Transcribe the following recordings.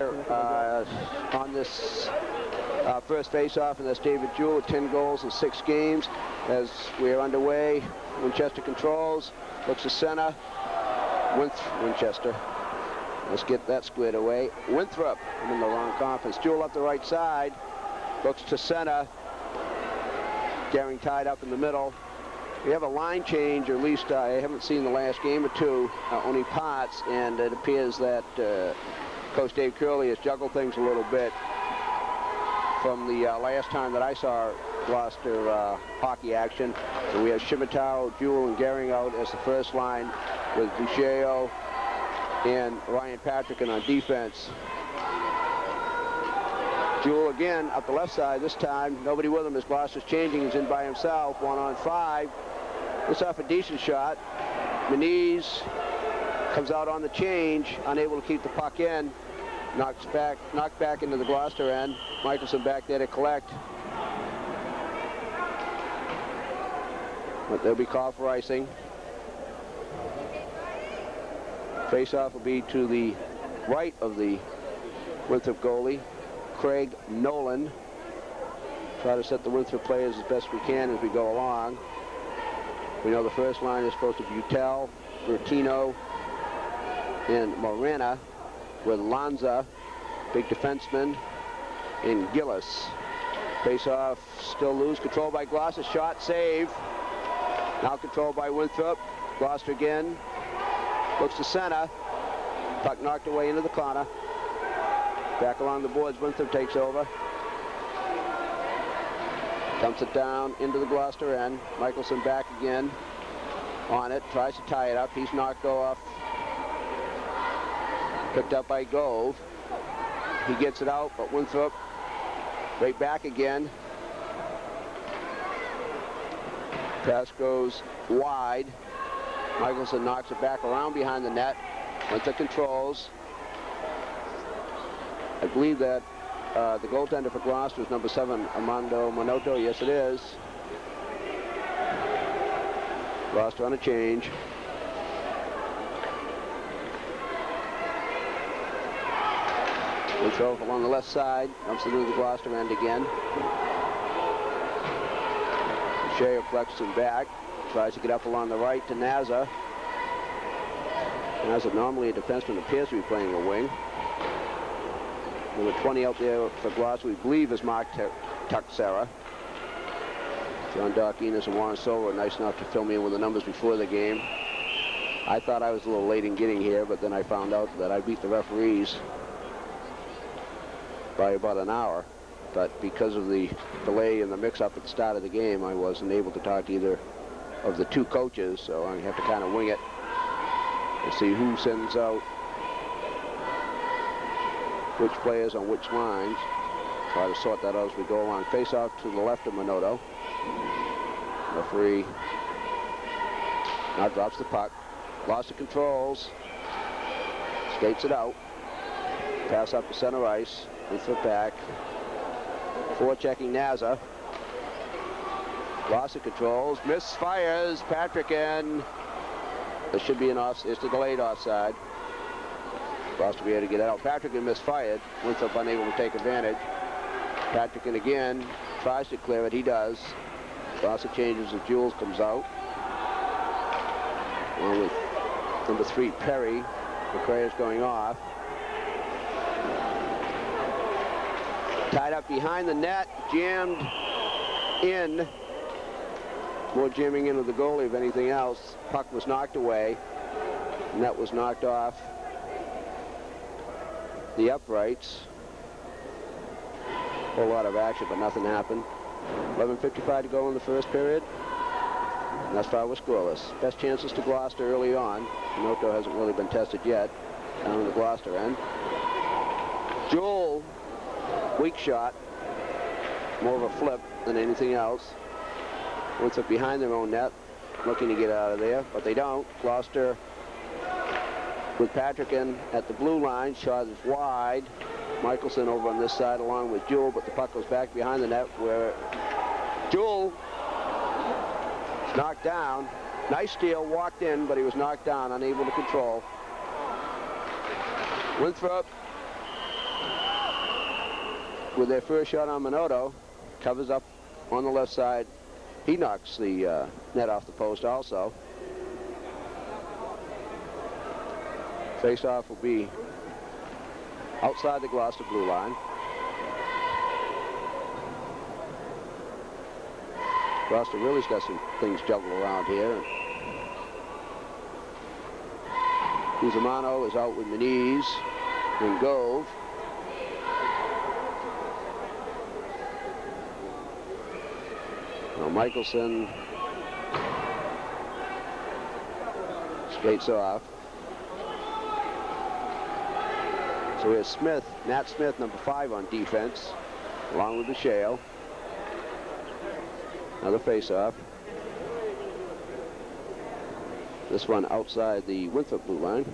on this first face-off, and that's David Jewell with 10 goals in 6 games. As we are underway, Winchester controls, looks to center. Winchester. Let's get that squared away. Winthrop, I'm in the wrong conference. Jewell up the right side, looks to center. Gehring tied up in the middle. We have a line change, or at least I haven't seen the last game or two, only parts, and it appears that Coach Dave Curley has juggled things a little bit from the last time that I saw Gloucester hockey action. So we have Shimatow, Jewell, and Gehring out as the first line, with Boucher and Ryan Patrick on defense. Jewell again up the left side this time. Nobody with him as Gloucester's changing. He's in by himself, 1-on-5. Looks off a decent shot. Moniz comes out on the change, unable to keep the puck in. Knocked back into the Gloucester end. Michelson back there to collect. But they'll be called for icing. Face-off will be to the right of the Winthrop goalie, Craig Nolan. Try to set the Winthrop players as best we can as we go along. We know the first line is supposed to be Butel, Bertino, and Morena, with Lanza, big defenseman, and Gillis. Face-off still loose, controlled by Gloucester, shot, save. Now controlled by Winthrop. Gloucester again, looks to center. Puck knocked away into the corner. Back along the boards, Winthrop takes over. Dumps it down into the Gloucester end. Michelson back again on it, tries to tie it up. He's knocked off. Picked up by Gove. He gets it out, but Winthrop right back again. Pass goes wide. Michelson knocks it back around behind the net. Winthrop controls. I believe that the goaltender for Gloucester is number 7, Armando Monotto. Yes, it is. Gloucester on a change. Winthrop along the left side, dumps it into the Gloucester end again. Shea flexes him back, tries to get up along the right to Naza. Naza, normally a defenseman, appears to be playing a wing. Number 20 out there for Gloucester, we believe, is Mark Tuxera. John Darkinas and Warren Silver were nice enough to fill me in with the numbers before the game. I thought I was a little late in getting here, but then I found out that I beat the referees by about an hour. But because of the delay and the mix-up at the start of the game, I wasn't able to talk to either of the 2 coaches, so I have to kind of wing it to see who sends out which players on which lines. Try to sort that out as we go along. Face off to the left of Monotto. Referee now drops the puck. Gloucester controls. Skates it out. Pass up to center ice. Winthrop back. Forechecking Naza. Gloucester controls. Misfires. Patrick in. There should be an off. It's the delayed offside. Gloucester be able to get out. Patrick misfired. Winthrop unable to take advantage. Patrick in again. Tries to clear it. He does. Gloucester changes as Jules comes out. Along with number 3, Perry. McCray is going off. Tied up behind the net. Jammed in. More jamming into the goalie, if anything else. Puck was knocked away. Net was knocked off the uprights. Whole lot of action, but nothing happened. 11:55 to go in the first period. And thus far, we're scoreless. Best chances to Gloucester early on. Noto hasn't really been tested yet. Down in the Gloucester end. Joel, weak shot. More of a flip than anything else. Winthrop behind their own net, looking to get out of there, but they don't. Gloucester with Patrick in at the blue line. Shot is wide. Michelson over on this side along with Jewell, but the puck goes back behind the net where Jewell is knocked down. Nice steal, walked in, but he was knocked down, unable to control. Winthrop with their first shot on Minotto. Covers up on the left side. He knocks the net off the post also. Face-off will be outside the Gloucester blue line. Gloucester really's got some things juggled around here. Cusimano is out with Muniz and Gove. Now Michelson skates off. So we have Smith, Nat Smith, number 5 on defense, along with Michelle. Another face-off. This one outside the Winthrop blue line.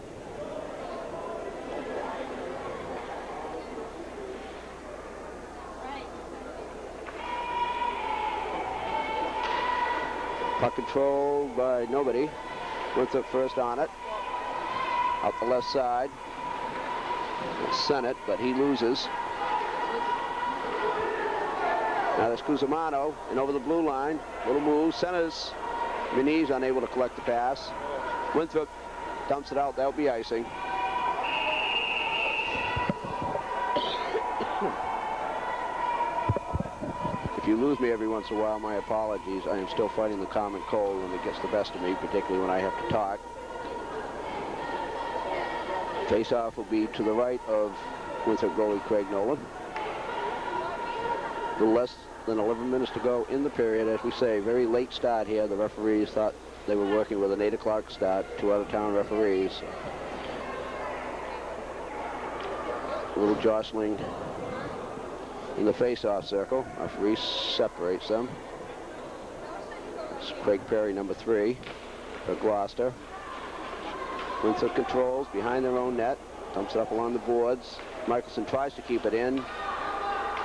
Puck controlled by nobody. Winthrop first on it. Out the left side. Sent it, but he loses. Now there's Cusimano, and over the blue line. Little move, centers. Muniz unable to collect the pass. Winthrop dumps it out. That'll be icing. If you lose me every once in a while, my apologies. I am still fighting the common cold, and it gets the best of me, particularly when I have to talk. Face-off will be to the right of Winthrop goalie Craig Nolan. A little less than 11 minutes to go in the period. As we say, very late start here. The referees thought they were working with an 8 o'clock start. 2 out-of-town referees. A little jostling in the face-off circle. Referee separates them. It's Craig Perry, number 3, for Gloucester. Winthrop controls behind their own net. Dumps it up along the boards. Michelson tries to keep it in.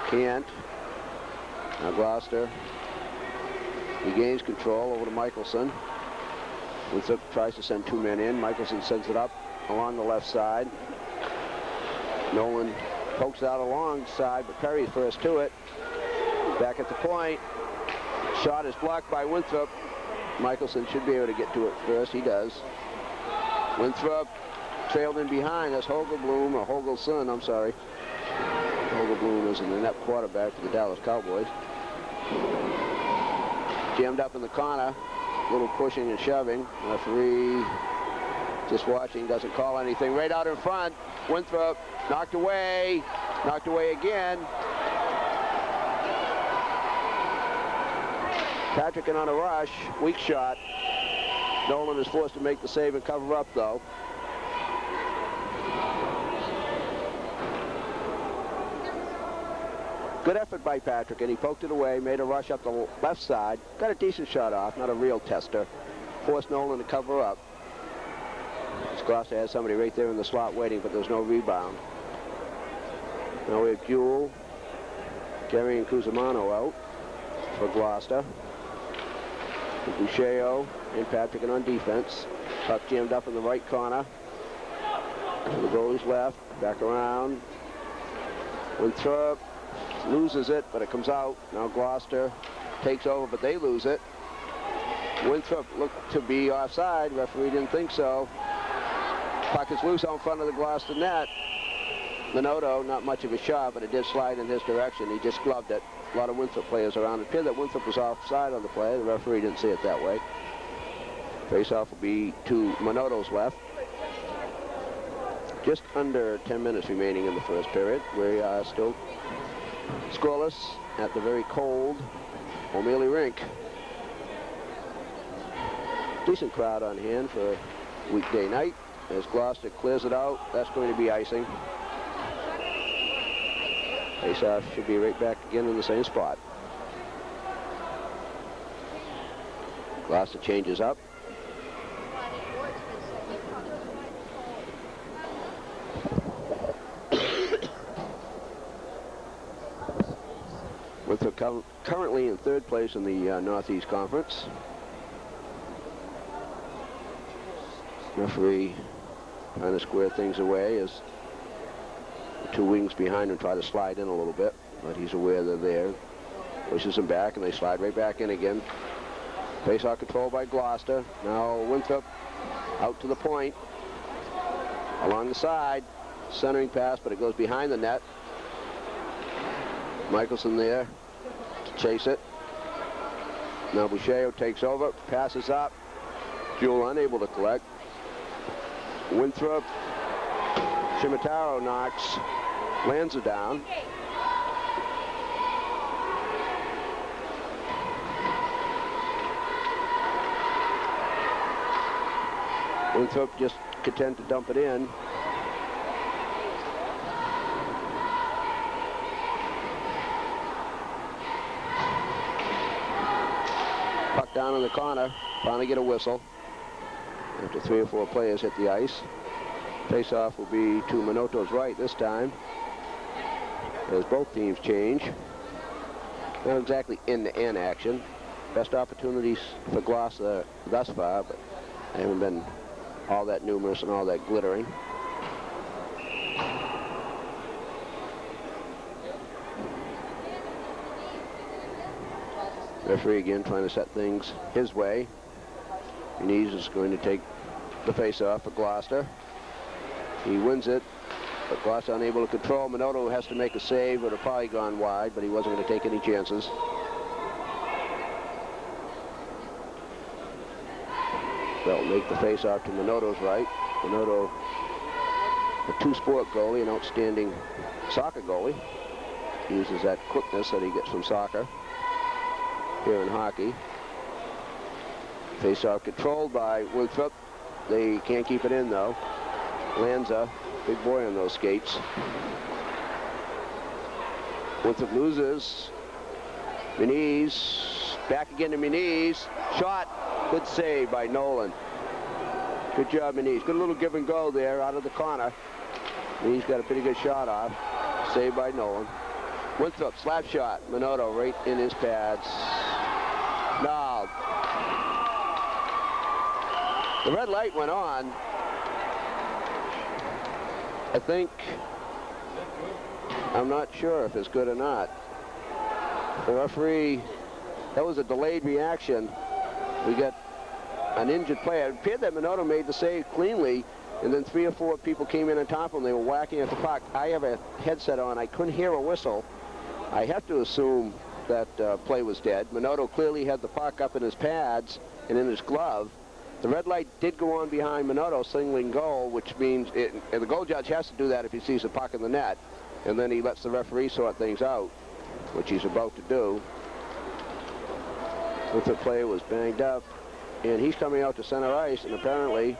Can't. Now Gloucester regains control over to Michelson. Winthrop tries to send 2 men in. Michelson sends it up along the left side. Nolan pokes out alongside, but Perry's first to it. Back at the point. Shot is blocked by Winthrop. Michelson should be able to get to it first. He does. Winthrop trailed in behind. That's Hogelblum, or Hogelson, I'm sorry. Hogelblum is in the net quarterback for the Dallas Cowboys. Jammed up in the corner. Little pushing and shoving. Referee just watching, doesn't call anything. Right out in front. Winthrop knocked away. Knocked away again. Patrick on a rush. Weak shot. Nolan is forced to make the save and cover up, though. Good effort by Patrick, and he poked it away, made a rush up the left side. Got a decent shot off, not a real tester. Forced Nolan to cover up. Gloucester has somebody right there in the slot waiting, but there's no rebound. Now we have Jewell, Gary and Cusimano out for Gloucester. Boucheo and Patrick on defense. Puck jammed up in the right corner. The goalie's left, back around. Winthrop loses it, but it comes out. Now Gloucester takes over, but they lose it. Winthrop looked to be offside. Referee didn't think so. Puck is loose out in front of the Gloucester net. Minotto, not much of a shot, but it did slide in his direction. He just gloved it. A lot of Winthrop players around. It appeared that Winthrop was offside on the play. The referee didn't see it that way. Face-off will be to Minotto's left. Just under 10 minutes remaining in the first period. We are still scoreless at the very cold O'Malley rink. Decent crowd on hand for a weekday night. As Gloucester clears it out, that's going to be icing. Face-off should be right back again in the same spot. Gloucester changes up. Winthrop currently in 3rd place in the Northeast Conference. Referee trying to square things away as the 2 wings behind him try to slide in a little bit. but he's aware they're there. Pushes them back, and they slide right back in again. Face-off control by Gloucester. Now Winthrop out to the point. Along the side. Centering pass, but it goes behind the net. Michelson there to chase it. Now Boucher takes over, passes up. Jewell unable to collect. Winthrop. Shimataro knocks Lanza down. Winthrop just content to dump it in. Puck down in the corner. Finally get a whistle after 3 or 4 players hit the ice. Face-off will be to Minotto's right this time, as both teams change. Not exactly end-to-end action. Best opportunities for Gloucester thus far, but they haven't been all that numerous and all that glittering. Referee again trying to set things his way. Muniz is going to take the face-off for Gloucester. He wins it, but Gloucester unable to control. Minotto has to make a save, would have probably gone wide, but he wasn't going to take any chances. They'll make the face-off to Minotto's right. Minotto, a two-sport goalie, an outstanding soccer goalie. He uses that quickness that he gets from soccer here in hockey. Face-off controlled by Winthrop. They can't keep it in, though. Lanza, big boy on those skates. Winthrop loses. Muniz, back again to Muniz. Shot. Good save by Nolan. Good job, Muniz. Good little give and go there out of the corner. Muniz got a pretty good shot off. Saved by Nolan. Winthrop, slap shot. Minotto right in his pads. No. The red light went on. I think, I'm not sure if it's good or not. The referee, that was a delayed reaction. We got an injured player. It appeared that Minotto made the save cleanly, and then 3 or 4 people came in on top of him. They were whacking at the puck. I have a headset on. I couldn't hear a whistle. I have to assume that play was dead. Minotto clearly had the puck up in his pads and in his glove. The red light did go on behind Minotto, signaling goal, which means and the goal judge has to do that if he sees the puck in the net, and then he lets the referee sort things out, which he's about to do. The player was banged up, and he's coming out to center ice, and apparently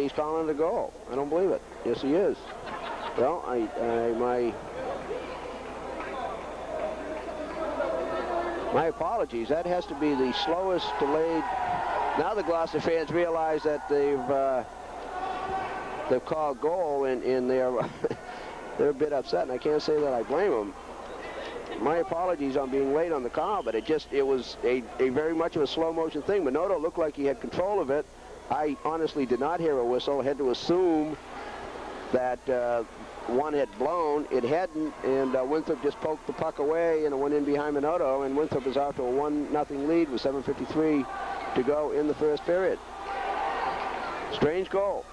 he's calling the goal. I don't believe it. Yes, he is. Well, my apologies. That has to be the slowest delayed. Now the Gloucester fans realize that they've called goal, and they're they're a bit upset, and I can't say that I blame them. My apologies on being late on the call, but it was a very much of a slow motion thing. Minotto looked like he had control of it. I honestly did not hear a whistle. I had to assume that one had blown. It hadn't, and Winthrop just poked the puck away, and it went in behind Minotto, and Winthrop is out to a 1-0 lead with 7:53 to go in the first period. Strange goal.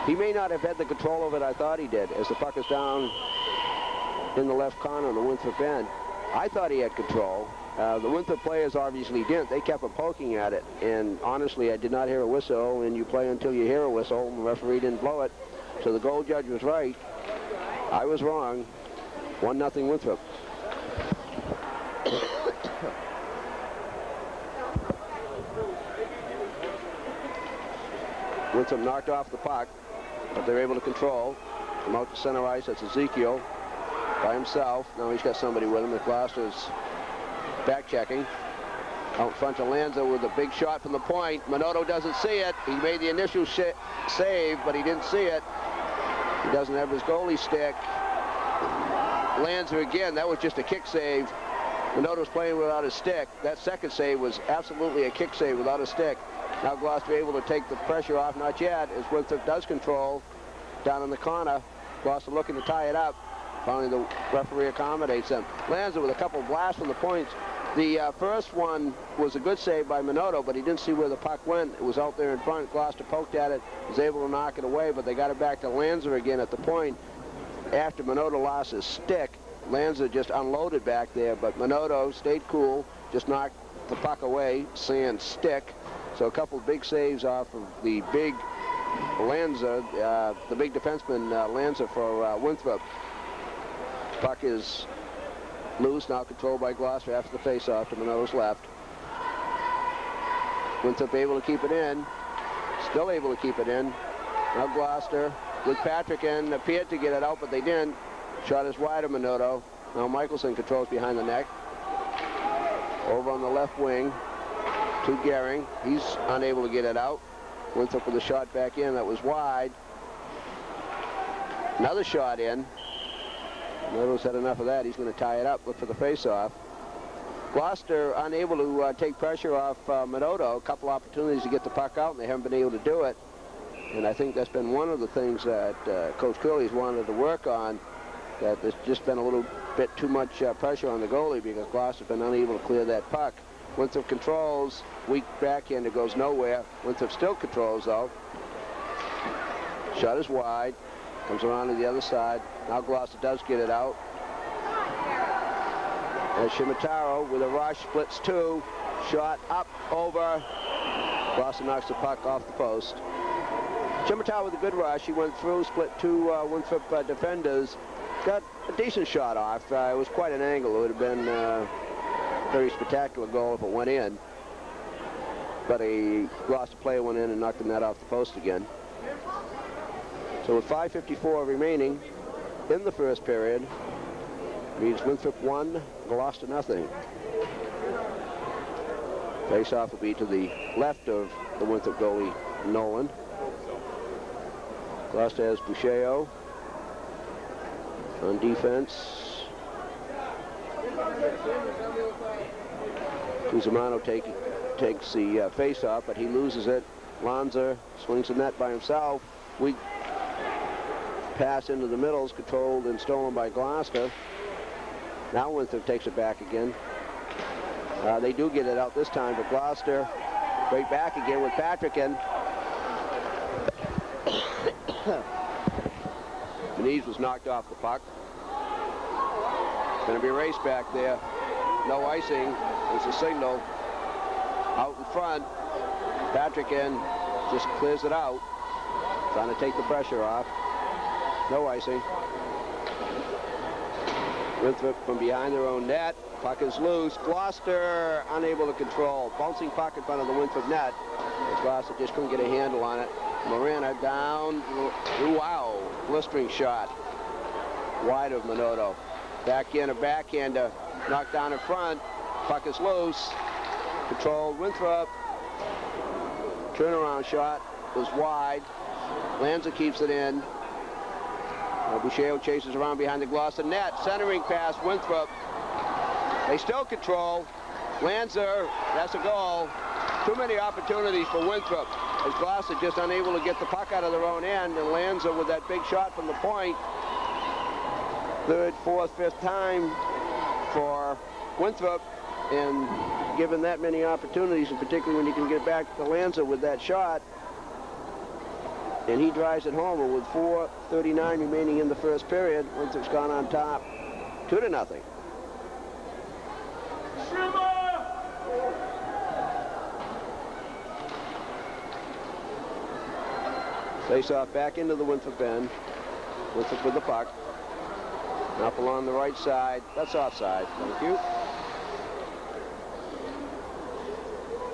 He may not have had the control of it I thought he did, as the puck is down in the left corner of the Winthrop end. I thought he had control. The Winthrop players obviously didn't. They kept on poking at it, and honestly, I did not hear a whistle, and you play until you hear a whistle, and the referee didn't blow it. So the goal judge was right. I was wrong. 1-0 Winthrop. Winthrop knocked off the puck, but they're able to control. Come out to center ice. That's Ezekiel by himself. Now he's got somebody with him. The Gloucester's back checking. Out in front of Lanza with a big shot from the point. Minotto doesn't see it. He made the initial save, but he didn't see it. He doesn't have his goalie stick. Lanza again, that was just a kick save. Minotto's playing without his stick. That second save was absolutely a kick save without a stick. Now Gloucester able to take the pressure off, not yet, as Winthrop does control down in the corner. Gloucester looking to tie it up. Finally, the referee accommodates them. Lanza with a couple blasts from the points. The first one was a good save by Minotto, but he didn't see where the puck went. It was out there in front. Gloucester poked at it, was able to knock it away, but they got it back to Lanza again at the point. After Minotto lost his stick, Lanza just unloaded back there, but Minotto stayed cool, just knocked the puck away, sans stick. So a couple big saves off of the big Lanza, the big defenseman Lanza for Winthrop. Puck is loose, now controlled by Gloucester after the face-off to Minotto's left. Winthrop able to keep it in, still able to keep it in. Now Gloucester with Patrick in, appeared to get it out, but they didn't. Shot is wide of Minotto. Now Michelson controls behind the net. Over on the left wing to Gehring. He's unable to get it out. Winthrop with a shot back in that was wide. Another shot in. Minotto's had enough of that. He's going to tie it up. Look for the face-off. Gloucester unable to take pressure off Minotto. A couple opportunities to get the puck out, and they haven't been able to do it. And I think that's been one of the things that Coach Curley's wanted to work on, that there's just been a little bit too much pressure on the goalie because Gloucester's been unable to clear that puck. Winthrop controls. Weak backhand, it goes nowhere. Winthrop still controls, though. Shot is wide. Comes around to the other side. Now Gloucester does get it out. And Shimataro with a rush, splits two. Shot up, over. Gloucester knocks the puck off the post. Shimataro with a good rush. He went through, split two Winthrop defenders. Got a decent shot off. It was quite an angle. It would have been a very spectacular goal if it went in. But a Gloucester player went in and knocked the net off the post again. So with 5:54 remaining in the first period, means Winthrop 1, Gloucester nothing. Face-off will be to the left of the Winthrop goalie, Nolan. Gloucester has Boucheo on defense. Cusimano takes the face-off, but he loses it. Lanza swings the net by himself. Weak pass into the middle is controlled and stolen by Gloucester. Now Winthrop takes it back again. They do get it out this time, but Gloucester right back again with Patrick in. Benitez was knocked off the puck. Going to be a race back there. No icing. There's a signal. Out in front. Patrick in. Just clears it out. Trying to take the pressure off. No icing. Winthrop from behind their own net. Puck is loose. Gloucester unable to control. Bouncing puck in front of the Winthrop net. Gloucester just couldn't get a handle on it. Morena down. Wow. Blistering shot. Wide of Minotto. Back in, a backhander. Knocked down in front. Puck is loose. Controlled. Winthrop. Turnaround shot was wide. Lanza keeps it in. Boucheo chases around behind the Gloucester net. Centering pass, Winthrop. They still control. Lanza, that's a goal. Too many opportunities for Winthrop. As Gloucester just unable to get the puck out of their own end, and Lanza with that big shot from the point. Third, fourth, fifth time for Winthrop, and given that many opportunities, and particularly when you can get back to Lanza with that shot, and he drives it home with 4:39 remaining in the first period. Winthrop's gone on top, 2-0. Face off back into the Winthrop end. Winthrop with the puck. Up along the right side. That's offside. Thank you.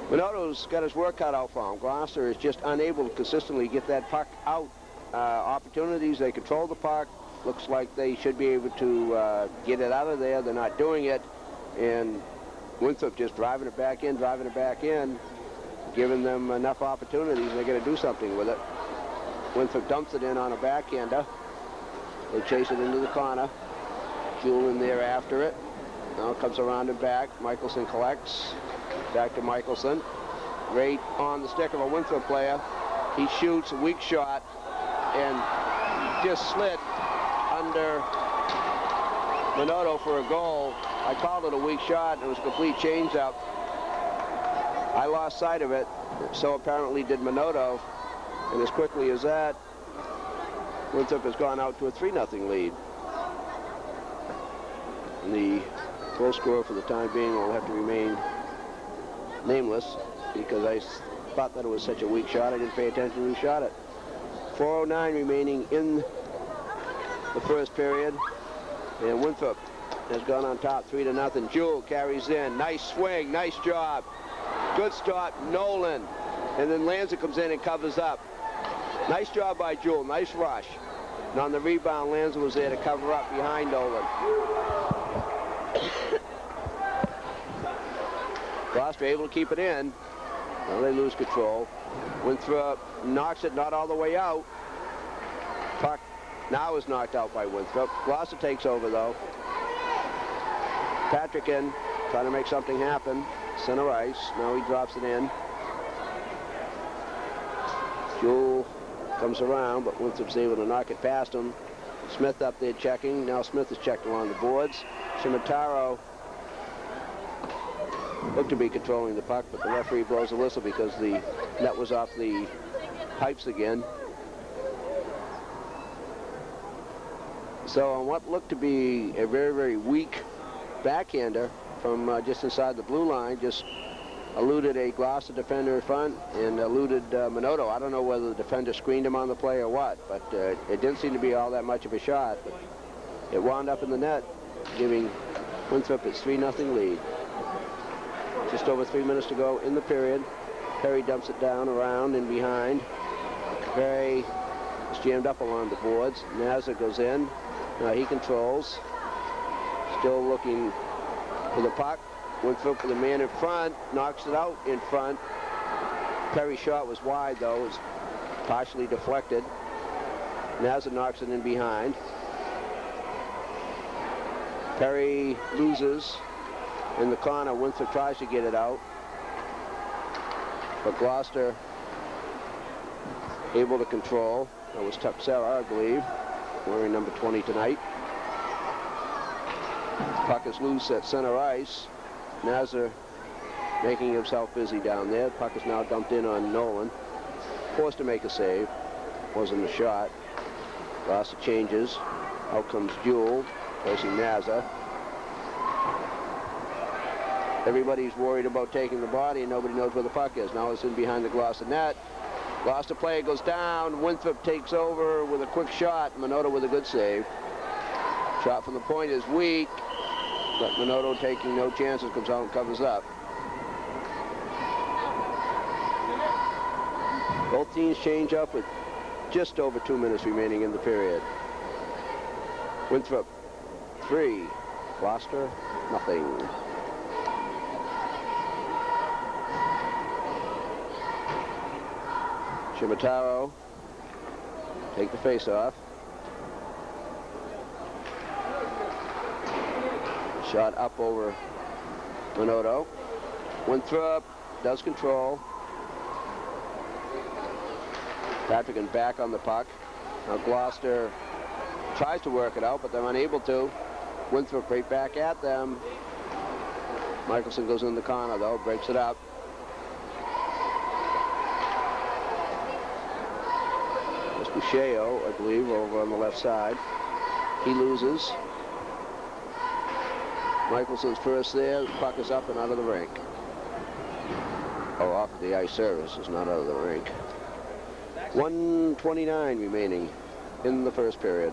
Minotto's got his work cut out for him. Gloucester is just unable to consistently get that puck out. Opportunities, they control the puck. Looks like they should be able to get it out of there. They're not doing it. And Winthrop just driving it back in, giving them enough opportunities. They're going to do something with it. Winthrop dumps it in on a backhander. They chase it into the corner. Jewell in there after it. Now it comes around and back. Michelson collects. Back to Michelson. Right on the stick of a Winthrop player. He shoots a weak shot and just slid under Minotto for a goal. I called it a weak shot, and it was a complete change-up. I lost sight of it, so apparently did Minotto, and as quickly as that, Winthrop has gone out to a 3-0 lead. And the goal scorer for the time being will have to remain nameless, because I thought that it was such a weak shot, I didn't pay attention to who shot it. 4:09 remaining in the first period, and Winthrop has gone on top 3-0. Jewell carries in, nice swing, nice job. Good stop, Nolan. And then Lanza comes in and covers up. Nice job by Jewell, nice rush. And on the rebound, Lanza was there to cover up behind Nolan. Gloucester able to keep it in. Now they lose control. Winthrop knocks it not all the way out. Puck now is knocked out by Winthrop. Gloucester takes over though. Patrick in, trying to make something happen. Center ice. Now he drops it in. Jewell comes around, but Winthrop's able to knock it past him. Smith up there checking. Now Smith is checked along the boards. Shimataro looked to be controlling the puck, but the referee blows a whistle because the net was off the pipes again. So on what looked to be a very, very weak backhander from just inside the blue line, just eluded a Gloucester defender in front and eluded Minotto. I don't know whether the defender screened him on the play or what, but it didn't seem to be all that much of a shot. But it wound up in the net, giving Winthrop its 3-0 lead. Just over 3 minutes to go in the period. Perry dumps it down around and behind. Perry is jammed up along the boards. Nazar goes in. Now he controls. Still looking for the puck. Winthrop with a man in front, knocks it out in front. Perry's shot was wide though, it was partially deflected. Nazar knocks it in behind. Perry loses in the corner. Winthrop tries to get it out, but Gloucester able to control. That was Tuxera, I believe, wearing number 20 tonight. Puck is loose at center ice. Nazar making himself busy down there. Puck is now dumped in on Nolan. Forced to make a save. Wasn't a shot. Gloucester changes. Out comes Jewell facing Nazar. Everybody's worried about taking the body and nobody knows where the puck is. Now it's in behind the Gloucester net. Gloucester player goes down. Winthrop takes over with a quick shot. Minotto with a good save. Shot from the point is weak, but Minotto, taking no chances, comes out and covers up. Both teams change up with just over 2 minutes remaining in the period. Winthrop 3, Gloucester nothing. Shimataro take the face-off. Shot up over Minotto. Winthrop does control. Patrick and back on the puck. Now Gloucester tries to work it out, but they're unable to. Winthrop right back at them. Michelson goes in the corner though, breaks it up. That's Boucheo, I believe, over on the left side. He loses. Michelson's first there. The puck is up and out of the rink. Oh, off of the ice service, is not out of the rink. 1:29 remaining in the first period.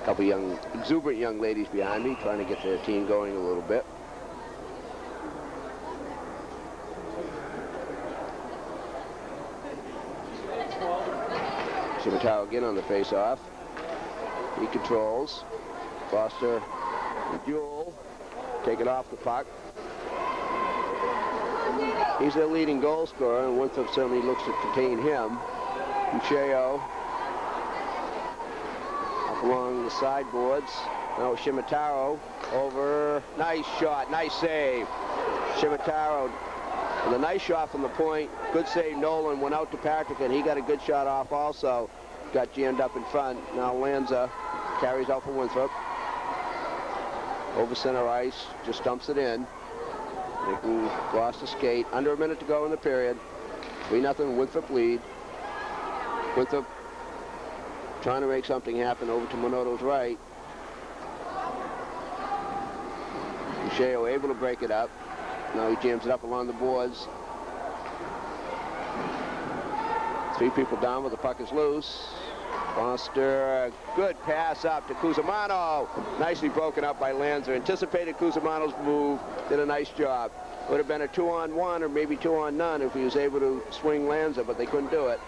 A couple young, exuberant young ladies behind me trying to get their team going a little bit. Shimataro again on the face-off. He controls. Foster and Jewell take it off the puck. He's their leading goal scorer, and Winthrop certainly looks to contain him. Boucheo up along the sideboards. Now Shimataro over. Nice shot, nice save. Shimataro With a nice shot from the point. Good save, Nolan. Went out to Patrick, and he got a good shot off also. Got jammed up in front. Now Lanza carries out for Winthrop. Over center ice. Just dumps it in. Making Gloucester skate. Under a minute to go in the period. 3-0 Winthrop lead. Winthrop trying to make something happen over to Minotto's right. Boucher able to break it up. Now he jams it up along the boards. 3 people down, but the puck is loose. Foster, good pass up to Cusimano. Nicely broken up by Lanza. Anticipated Cusimano's move, did a nice job. Would have been a 2-on-1 or maybe 2-on-none if he was able to swing Lanza, but they couldn't do it.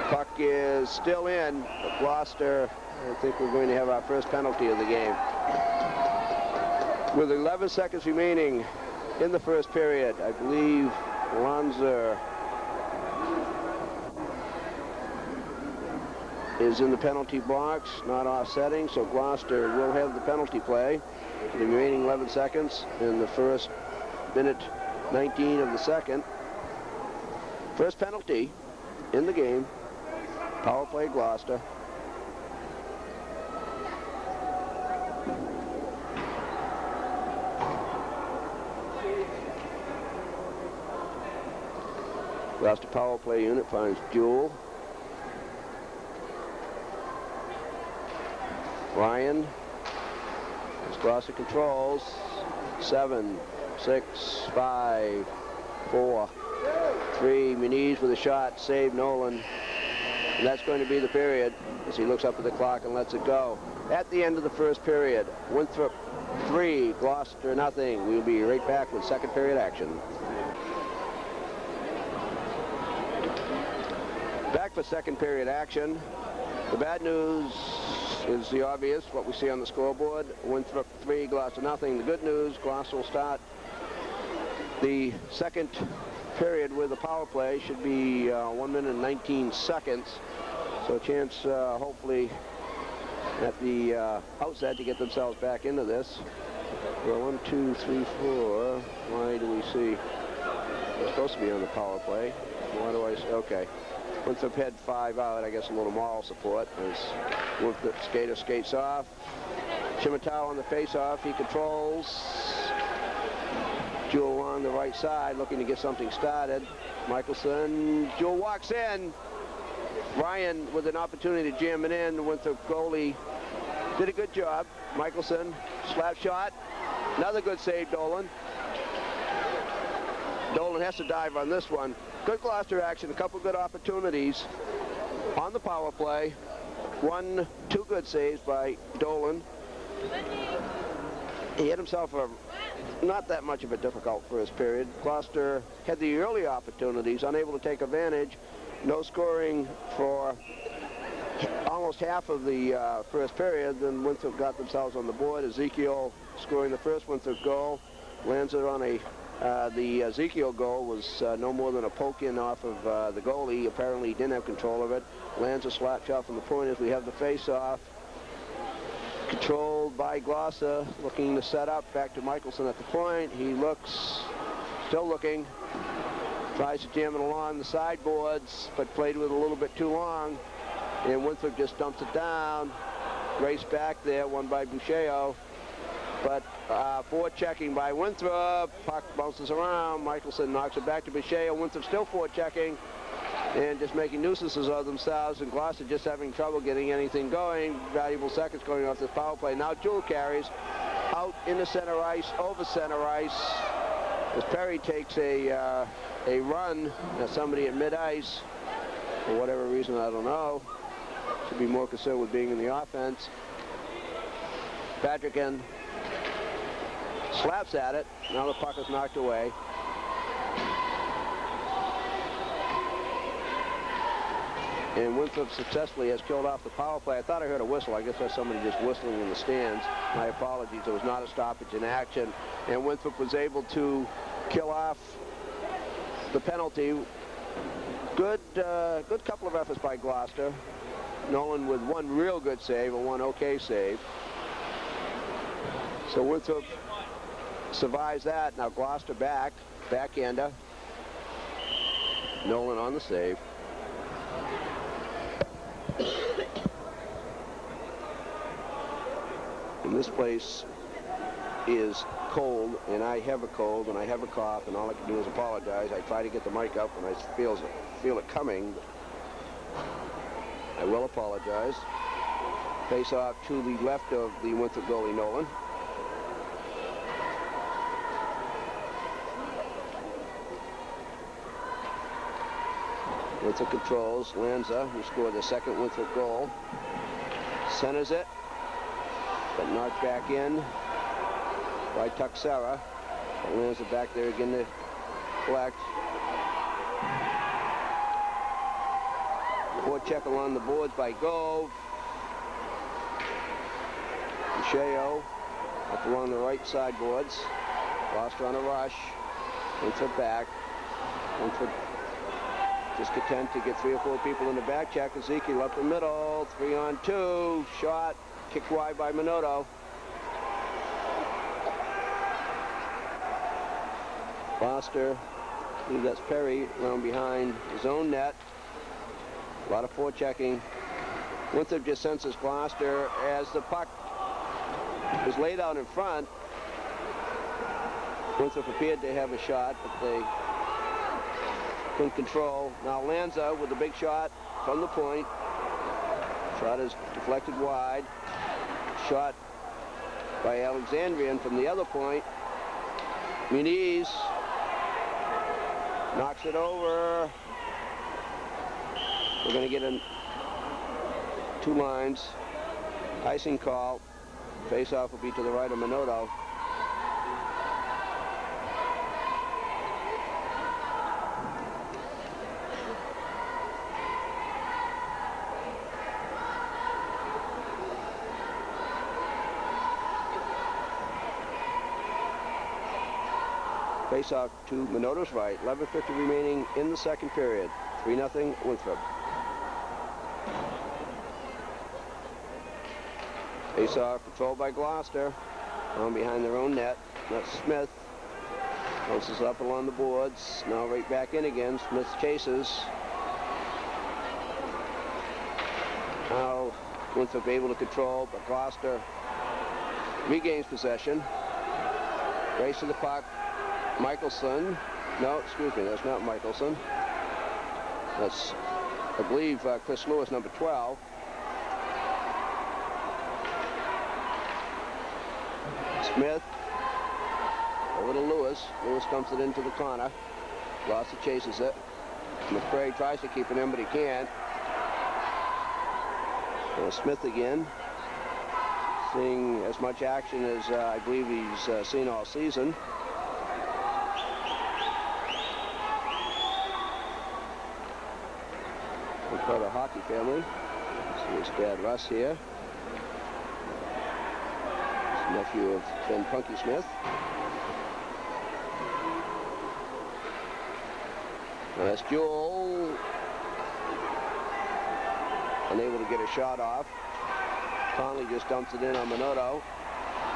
Puck is still in, but Gloucester, I think we're going to have our first penalty of the game. With 11 seconds remaining in the first period, I believe Lanza is in the penalty box, not offsetting, so Gloucester will have the penalty play for the remaining 11 seconds in the first minute 19 of the second. First penalty in the game, power play Gloucester. Gloucester power play unit finds Jewell. Ryan, as Gloucester controls. 7, 6, 5, 4, 3. Muniz with a shot, save Nolan. And that's going to be the period as he looks up at the clock and lets it go. At the end of the first period, Winthrop 3, Gloucester nothing. We'll be right back with second period action. Back for second period action. The bad news is the obvious, what we see on the scoreboard. Winthrop 3, Gloucester nothing. The good news, Gloucester will start the second period with a power play. Should be 1 minute and 19 seconds. So a chance, hopefully, at the outset to get themselves back into this. Well, 1, 2, 3, 4. Why do we see? They're supposed to be on the power play. Why do I see? Okay. Winthrop had 5 out, I guess a little moral support as Winthrop skater skates off. Chimatau on the face-off, he controls. Jewell on the right side looking to get something started. Michelson, Jewell walks in. Ryan with an opportunity to jam it in. The Winthrop goalie did a good job. Michelson, slap shot. Another good save, Dolan. Dolan has to dive on this one. Good Gloucester action, a couple good opportunities on the power play. 1, 2 good saves by Dolan. He had himself a not that much of a difficult first period. Gloucester had the early opportunities, unable to take advantage. No scoring for almost half of the first period. Then Winthrop got themselves on the board. Ezekiel scoring the first Winthrop goal. Lands it on a the Ezekiel goal was no more than a poke in off of the goalie. Apparently he didn't have control of it. Lands a slap shot from the point as we have the face-off. Controlled by Gloucester, looking to set up. Back to Michelson at the point. He looks, still looking. Tries to jam it along the sideboards, but played with it a little bit too long. And Winthrop just dumps it down. Race back there, won by Boucher. But forechecking by Winthrop. Puck bounces around. Michelson knocks it back to Boucher. Winthrop still forechecking and just making nuisances of themselves. And Gloucester just having trouble getting anything going. Valuable seconds going off this power play. Now Jewell carries out into center ice, over center ice. As Perry takes a run at somebody at mid-ice. For whatever reason, I don't know. Should be more concerned with being in the offense. Patrickin slaps at it. Now the puck is knocked away. And Winthrop successfully has killed off the power play. I thought I heard a whistle. I guess that's somebody just whistling in the stands. My apologies. There was not a stoppage in action. And Winthrop was able to kill off the penalty. Good couple of efforts by Gloucester. Nolan with 1 real good save and 1 okay save. So Winthrop survives that. Now Gloucester backhander. Nolan on the save. And this place is cold, and I have a cold, and I have a cough, and all I can do is apologize. I try to get the mic up, and I feel it coming. I will apologize. Face off to the left of the Winthrop goalie, Nolan. Winthrop controls. Lanza, who scored the second Winthrop goal, centers it, but knocked back in by Tuxera. Lanza back there again to collect. Forecheck along the boards by Gove. Sheo up along the right side boards. Gloucester on a rush. Winthrop back. Winthrop just content to get 3 or 4 people in the back check. Ezekiel up the middle. 3-on-2. Shot. Kicked wide by Minotto. Gloucester, I believe that's Perry, around behind his own net. A lot of forechecking. Winthrop just senses Gloucester as the puck was laid out in front. Winthrop appeared to have a shot, but they couldn't control. Now Lanza with the big shot from the point. Shot is deflected wide. Shot by Alexandrian from the other point. Muniz knocks it over. We're going to get 2 lines. Icing call. Face-off will be to the right of Minotto. Face-off to Minotto's right. 11:50 remaining in the second period. 3-0 Winthrop. Face-off controlled by Gloucester. On behind their own net. That's Smith. Bounces up along the boards. Now right back in again. Smith chases. Now Winthrop able to control, but Gloucester regains possession. Race to the puck. Michelson. No, excuse me, that's not Michelson. That's, I believe, Chris Lewis, number 12. Smith over to Lewis. Lewis dumps it into the corner. Gloucester chases it. McCray tries to keep it in, but he can't. Smith again. Seeing as much action as I believe he's seen all season. Part of the hockey family. See his dad Russ here. His nephew of Ben Punky Smith. Now that's Jewell. Unable to get a shot off. Conley just dumps it in on Minotto.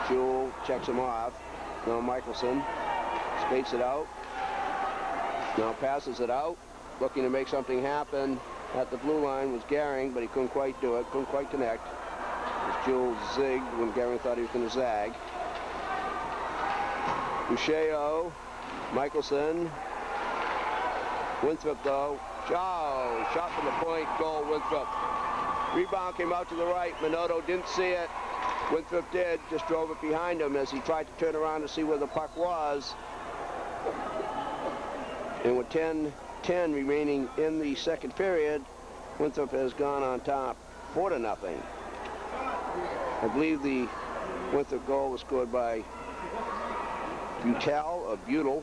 Jewell checks him off. Now Michelson skates it out. Now passes it out. Looking to make something happen. At the blue line was Gehring, but he couldn't quite do it, couldn't quite connect. Jewell zigged when Gehring thought he was going to zag. Boucheo, Michelson, Winthrop though. Oh, shot from the point, goal Winthrop. Rebound came out to the right. Minotto didn't see it. Winthrop did, just drove it behind him as he tried to turn around to see where the puck was. And with 10 remaining in the second period, Winthrop has gone on top 4-0. I believe the Winthrop goal was scored by Butel.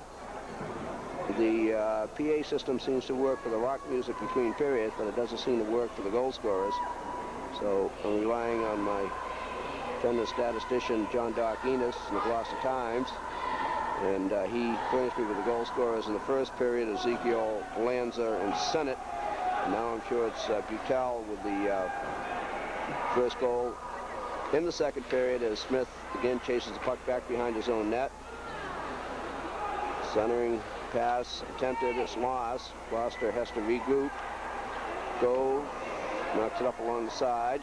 The PA system seems to work for the rock music between periods, but it doesn't seem to work for the goal scorers. So I'm relying on my friend and statistician John Doc Enos in the Gloucester Times. And he furnished me with the goal scorers in the first period: Ezekiel, Lanza, and Sennett. And now I'm sure it's Butel with the first goal in the second period, as Smith again chases the puck back behind his own net. Centering pass attempted, it's lost. Gloucester has to regroup. Go, knocks it up along the side.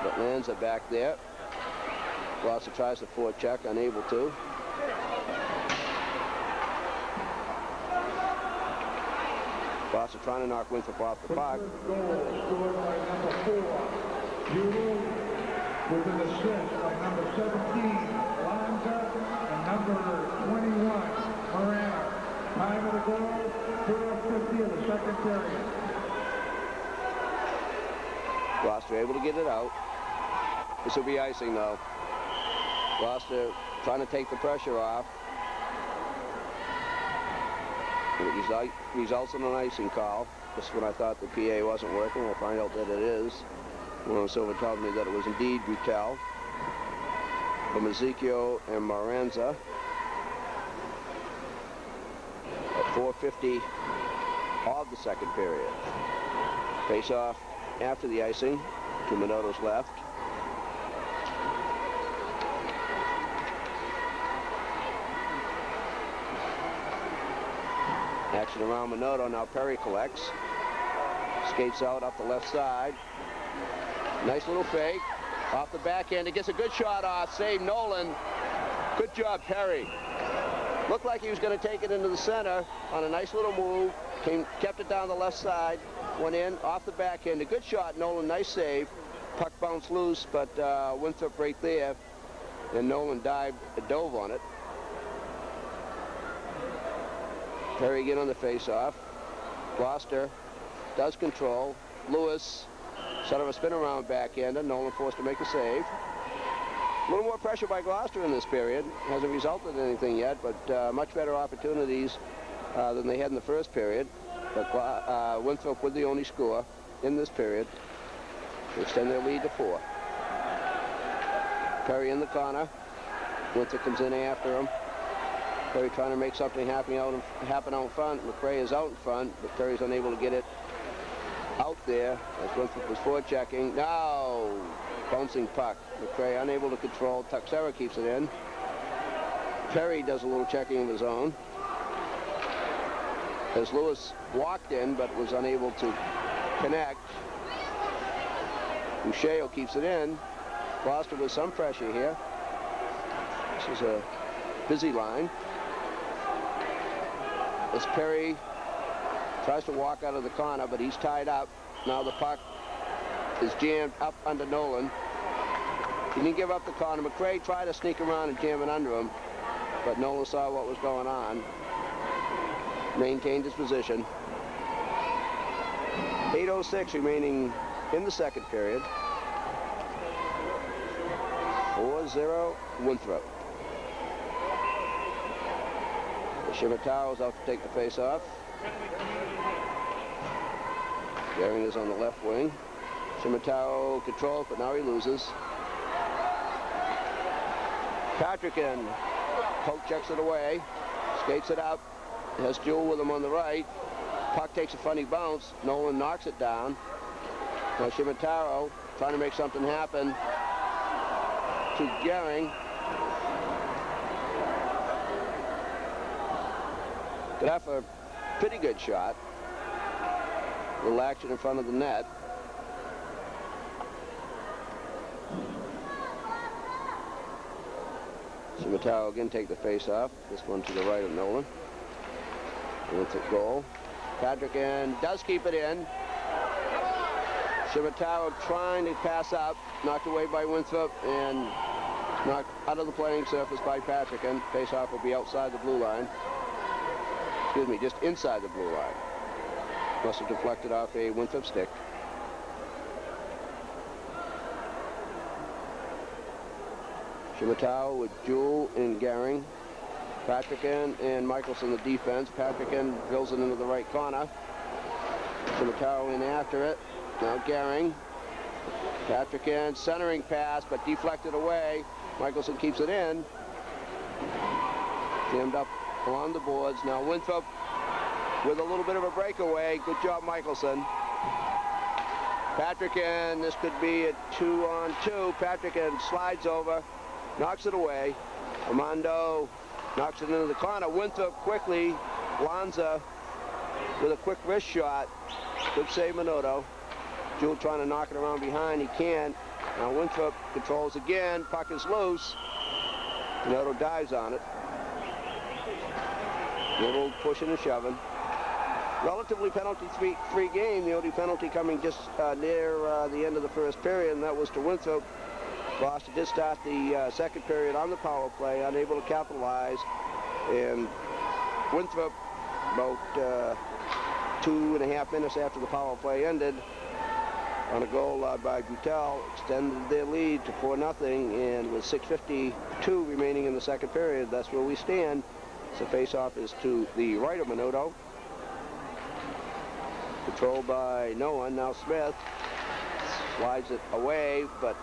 But lands it back there. Gloucester tries the forecheck, unable to. Gloucester trying to knock Winthrop off the puck. Scored by number 4, Buell, with an assist by number 17, Lanza, and number 21, Morano. Time of the goal, 4:50 of the second period. Gloucester able to get it out. This will be icing though. Gloucester trying to take the pressure off. It results in an icing call. Just when I thought the PA wasn't working, we'll find out that it is. William Silver told me that it was indeed Butel from Ezekiel and Maranza at 4:50 of the second period. Face off after the icing. 2 minutes left. Action around Minotto. Now Perry collects. Skates out up the left side. Nice little fake. Off the back end. It gets a good shot off. Save Nolan. Good job, Perry. Looked like he was going to take it into the center on a nice little move. Kept it down the left side. Went in off the back end. A good shot, Nolan. Nice save. Puck bounced loose, but Winthrop right there. And Nolan dove on it. Perry again on the face-off. Gloucester does control. Lewis set up a spin around backhander. Nolan forced to make a save. A little more pressure by Gloucester in this period. Hasn't resulted in anything yet, but much better opportunities than they had in the first period. But Winthrop with the only score in this period to extend their lead to 4. Perry in the corner. Winthrop comes in after him. Perry trying to make something happen out front. McRae is out in front, but Perry's unable to get it out there as Winthrop was forechecking. Now, bouncing puck. McRae unable to control. Tuxera keeps it in. Perry does a little checking of his own. As Lewis walked in, but was unable to connect. Boucher keeps it in. Gloucester with some pressure here. This is a busy line. As Perry tries to walk out of the corner, but he's tied up. Now the puck is jammed up under Nolan. He didn't give up the corner. McRae tried to sneak around and jam it under him, but Nolan saw what was going on. Maintained his position. 8:06 remaining in the second period. 4-0 Winthrop. Shimataro's out to take the face off. Garing is on the left wing. Shimataro controls, but now he loses. Patrickin poke checks it away. Skates it up. Has Jewell with him on the right. Puck takes a funny bounce. Nolan knocks it down. Now Shimataro trying to make something happen to Garing. Got off a pretty good shot. A little action in front of the net. Shimataro again take the face off. This one to the right of Nolan. Winthrop goal. Patrickin does keep it in. Shimataro trying to pass up. Knocked away by Winthrop and knocked out of the playing surface by Patrickin. Face off will be outside the blue line. Excuse me, just inside the blue line. Must have deflected off a Winthrop stick. Shimataro with Jewell and Garing. Patrickin and Michelson the defense. Patrickin drills it into the right corner. Shimataro in after it. Now Garing. Patrickin centering pass, but deflected away. Michelson keeps it in. Jammed up along the boards. Now Winthrop with a little bit of a breakaway. Good job, Michelson. Patrickin, this could be a 2-on-2. Patrickin slides over, knocks it away. Armando knocks it into the corner. Winthrop quickly. Lanza with a quick wrist shot. Good save, Minotto. Jewell trying to knock it around behind. He can't. Now Winthrop controls again. Puck is loose. Minotto dives on it. Little pushing and shoving. Relatively penalty-free game. The only penalty coming just near the end of the first period, and that was to Winthrop. Gloucester did start the second period on the power play, unable to capitalize. And Winthrop, about 2.5 minutes after the power play ended, on a goal by Butel, extended their lead to 4-0, and with 6:52 remaining in the second period, that's where we stand. So face-off is to the right of Minotto. Controlled by no one. Now Smith slides it away, but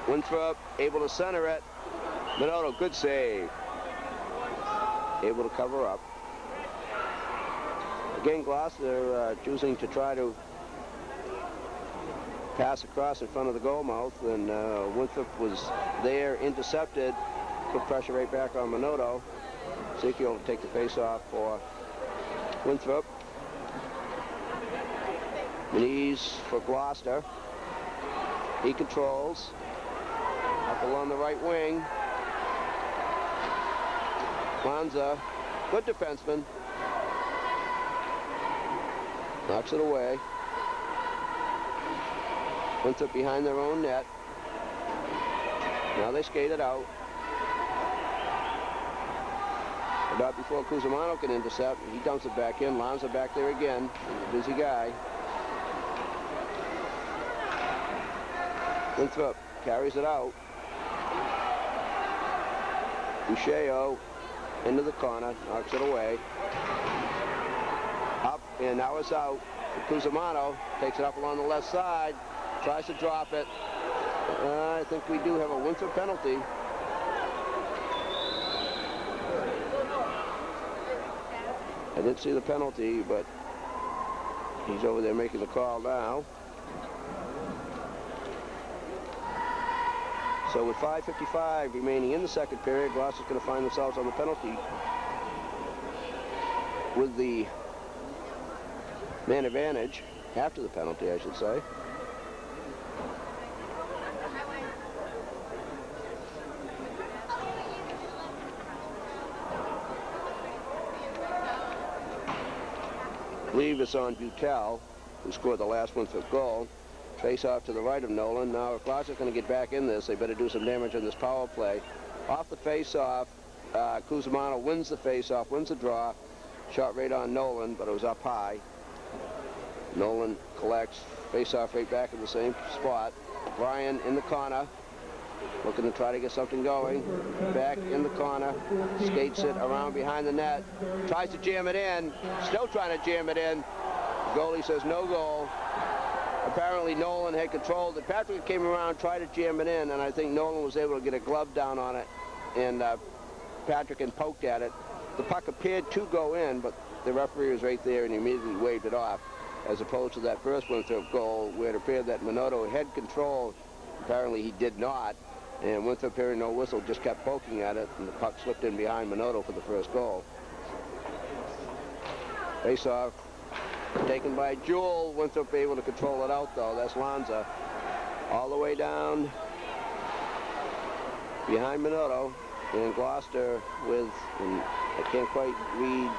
Winthrop able to center it. Minotto, good save. Able to cover up. Again, Gloucester choosing to try to pass across in front of the goal mouth, and Winthrop was there, intercepted, put pressure right back on Minotto. Ezekiel will take the face-off for Winthrop. Knees for Gloucester. He controls. Up along the right wing. Lanza, good defenseman. Knocks it away. Winthrop behind their own net. Now they skate it out. About before Cusimano can intercept. He dumps it back in. Lanza back there again. He's a busy guy. Winthrop carries it out. Boucher into the corner, knocks it away. Up, and now it's out. Cusimano takes it up along the left side, tries to drop it. I think we do have a Winthrop penalty. I didn't see the penalty, but he's over there making the call now. So with 5:55 remaining in the second period, Gloucester's going to find themselves on the penalty with the man advantage, after the penalty, I should say. I believe it's on Butel, who scored the last Winthrop goal. Face off to the right of Nolan. Now, if Gloucester's going to get back in this, they better do some damage on this power play. Off the face-off, Cusimano wins the face-off, wins the draw. Shot right on Nolan, but it was up high. Nolan collects, face-off right back in the same spot. Bryan in the corner, looking to try to get something going. Back in the corner, skates it around behind the net, tries to jam it in, still trying to jam it in. The goalie says no goal. Apparently Nolan had controlled it. Patrick came around, tried to jam it in, and I think Nolan was able to get a glove down on it, and Patrick had poked at it. The puck appeared to go in, but the referee was right there and he immediately waved it off, as opposed to that first Winthrop goal where it appeared that Minotto had control. Apparently he did not, and Winthrop, hearing no whistle, just kept poking at it, and the puck slipped in behind Minotto for the first goal. Face-off taken by Jewell. Winthrop able to control it out, though. That's Lanza. All the way down behind Minotto, and Gloucester with, and I can't quite read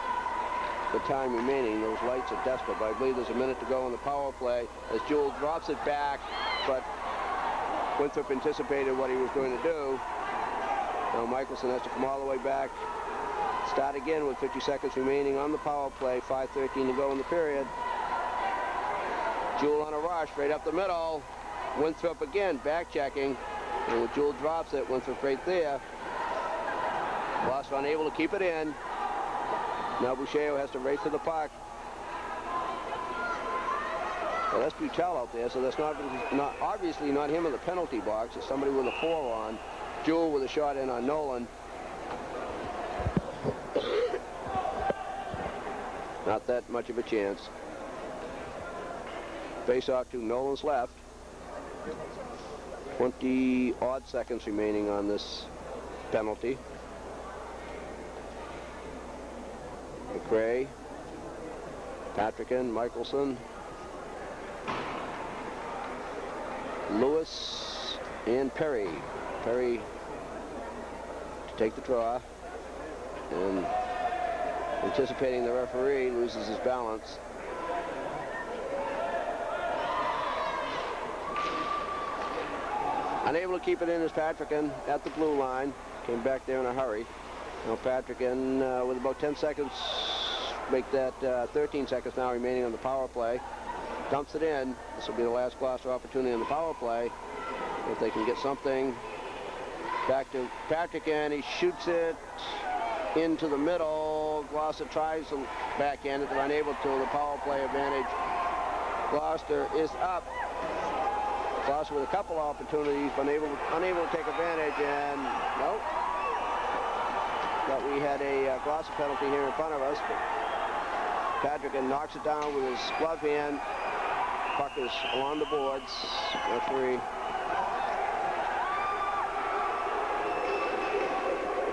the time remaining. Those lights are desperate, but I believe there's a minute to go on the power play as Jewell drops it back, but Winthrop anticipated what he was going to do. Now Michelson has to come all the way back. Start again with 50 seconds remaining on the power play. 5:13 to go in the period. Jewell on a rush, right up the middle. Winthrop again, back checking. And when Jewell drops it, Winthrop right there. Gloucester unable to keep it in. Now Boucher has to race to the puck. Well, that's Butel out there, so that's obviously not him in the penalty box. It's somebody with a 4 on. Jewell with a shot in on Nolan. Not that much of a chance. Face off to Nolan's left. 20-odd seconds remaining on this penalty. McRae, Patrickin, Michelson, Lewis, and Perry. Perry to take the draw, and anticipating the referee, loses his balance. Unable to keep it in is Patrickin at the blue line. Came back there in a hurry. Now Patrickin with about 10 seconds, make that 13 seconds now remaining on the power play. Dumps it in. This will be the last Gloucester opportunity on the power play. If they can get something. Back to Patrickin. He shoots it into the middle. Gloucester tries to backhand it, but unable to. The power play advantage. Gloucester is up. Gloucester with a couple opportunities, but unable to take advantage, and nope. Thought we had a Gloucester penalty here in front of us, but Patrickin knocks it down with his glove hand. Puck is along the boards. Referee.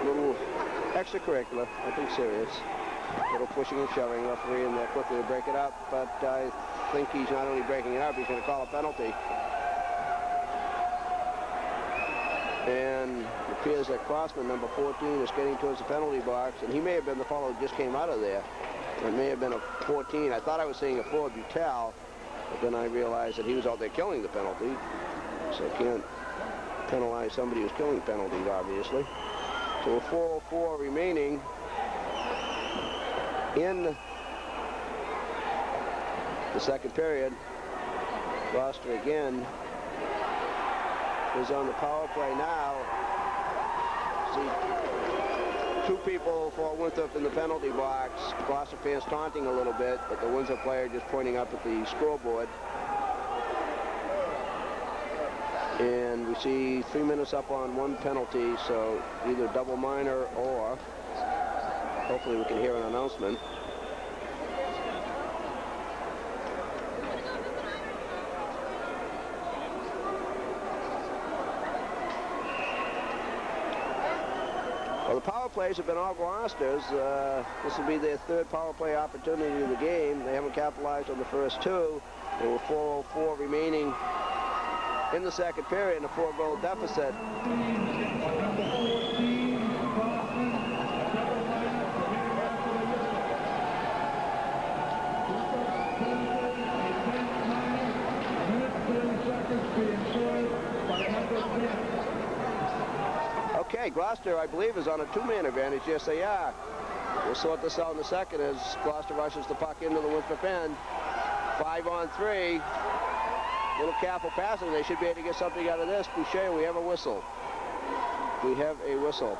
Little extracurricular, nothing serious. Little pushing and shoving. Referee in there quickly to break it up, but I think he's not only breaking it up, he's going to call a penalty. And it appears that Crossman, number 14, is getting towards the penalty box, and he may have been the fellow who just came out of there. It may have been a 14. I thought I was seeing a 4 Butel, but then I realized that he was out there killing the penalty, so I can't penalize somebody who's killing penalties, obviously. So a 4:04 remaining in the second period. Gloucester again is on the power play now. See two people for Winthrop in the penalty box. Gloucester fans taunting a little bit, but the Winthrop player just pointing up at the scoreboard. And we see 3 minutes up on one penalty, so either double minor or hopefully we can hear an announcement. Well, the power plays have been all Gloucester's. This will be their third power play opportunity of the game. They haven't capitalized on the first two. There were 4:04 remaining in the second period in a 4-goal deficit. Okay, Gloucester, I believe, is on a 2-man advantage. Yes, they are. We'll sort this out in a second as Gloucester rushes the puck into the Winthrop end. 5-on-3. Little careful passing. They should be able to get something out of this. Boucher, we have a whistle. We have a whistle.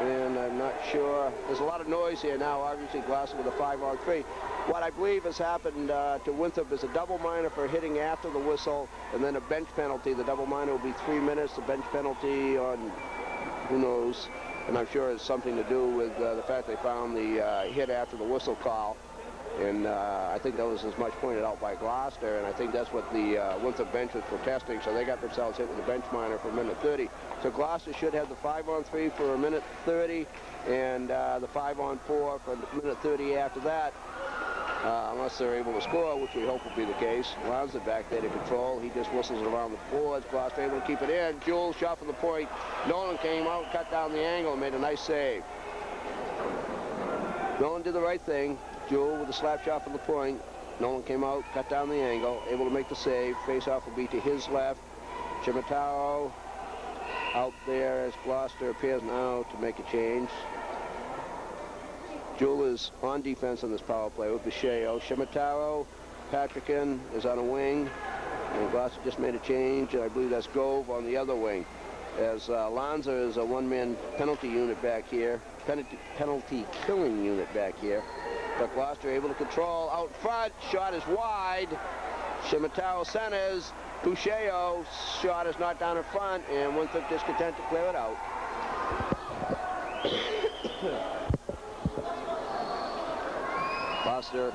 And I'm not sure. There's a lot of noise here now. Obviously, Gloucester with a 5-on-3. What I believe has happened to Winthrop is a double minor for hitting after the whistle, and then a bench penalty. The double minor will be 3 minutes. The bench penalty on who knows. And I'm sure it's something to do with the fact they found the hit after the whistle call. And I think that was as much pointed out by Gloucester, and I think that's what the Winthrop bench was protesting, so they got themselves hit with the bench minor for a minute 30. So Gloucester should have the 5-on-3 for a minute 30, and the 5-on-4 for a minute 30 after that, unless they're able to score, which we hope will be the case. Lanza back there to control. He just whistles it around the boards. Gloucester able to keep it in. Jules shot from the point. Nolan came out, cut down the angle, and made a nice save. Nolan did the right thing. Jewell with a slap shot from the point. Nolan came out, cut down the angle, able to make the save. Face-off will be to his left. Chimataro out there as Gloucester appears now to make a change. Jewell is on defense on this power play with Bichetto. Chimataro, Patrickin is on a wing, and Gloucester just made a change. I believe that's Gove on the other wing. As Lanza is a one-man penalty unit back here, penalty killing unit back here. But Gloucester able to control out front. Shot is wide. Chimataro centers. Boucher shot is not down in front, and Winthrop just content to clear it out. Gloucester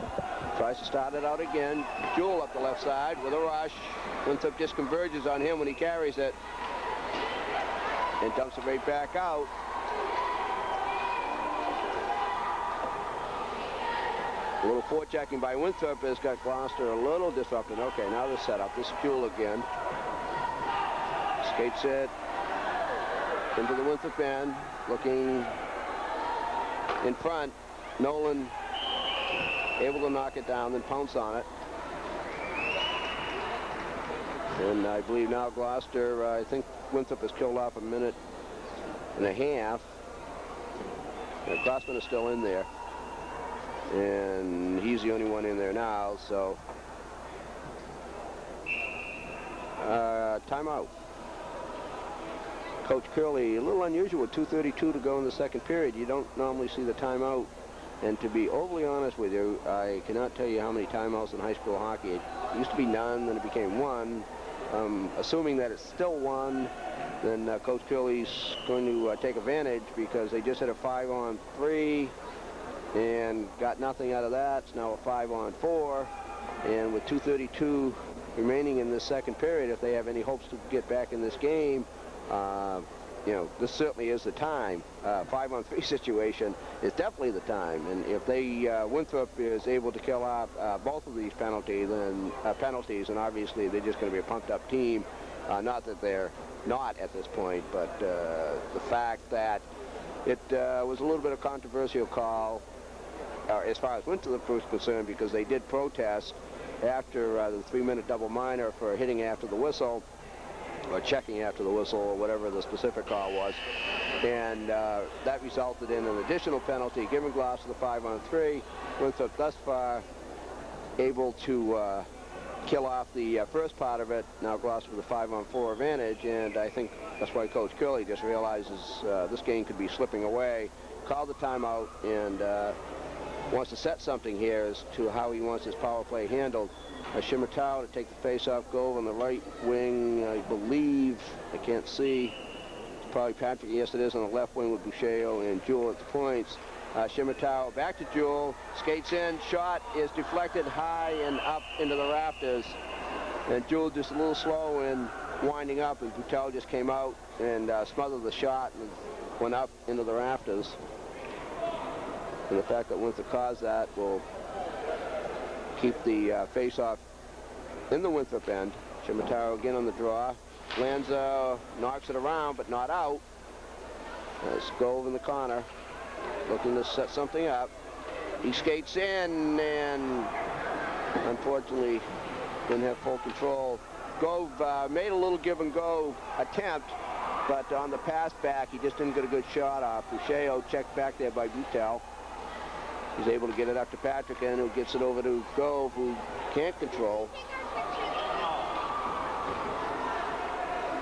tries to start it out again. Jewell up the left side with a rush. Winthrop just converges on him when he carries it and dumps it right back out. A little forechecking by Winthrop has got Gloucester a little disrupted. Okay, now the setup. This is Jewell again. Skates it into the Winthrop end, looking in front. Nolan able to knock it down, then pounce on it. And I believe now Gloucester, I think Winthrop has killed off a minute and a half. Crossman is still in there. And he's the only one in there now, so timeout. Coach Curley, a little unusual with 2:32 to go in the second period. You don't normally see the timeout. And to be overly honest with you, I cannot tell you how many timeouts in high school hockey. It used to be none, then it became one. Assuming that it's still one, then Coach Curley's going to take advantage because they just had a 5-on-3 and got nothing out of that. It's now a 5-on-4, and with 2:32 remaining in this second period, if they have any hopes to get back in this game, you know, this certainly is the time. 5-on-3 situation is definitely the time, and if they Winthrop is able to kill off both of these penalties, and obviously they're just going to be a pumped-up team. Not that they're not at this point, but the fact that it was a little bit of a controversial call as far as Winthrop was concerned, because they did protest after the 3-minute double minor for hitting after the whistle, or checking after the whistle, or whatever the specific call was. And that resulted in an additional penalty, giving Gloucester the 5-on-3. Winthrop thus far able to kill off the first part of it. Now Gloucester with a 5-on-4 advantage, and I think that's why Coach Curley just realizes this game could be slipping away. Called the timeout and wants to set something here as to how he wants his power play handled. Shimatau to take the face-off goal on the right wing, I believe. I can't see. It's probably Patrick. Yes, it is on the left wing with Boucheo and Jewell at the points. Shimatau back to Jewell. Skates in. Shot is deflected high and up into the rafters. And Jewell just a little slow in winding up, and Boucheo just came out and smothered the shot and went up into the rafters. And the fact that Winthrop caused that will keep the face-off in the Winthrop end. Shimataro again on the draw. Lanza knocks it around, but not out. Let's go over in the corner, looking to set something up. He skates in and unfortunately didn't have full control. Gove made a little give-and-go attempt, but on the pass back, he just didn't get a good shot off. Boucheo checked back there by Butel. He's able to get it up to Patrick, and who gets it over to Gove, who can't control.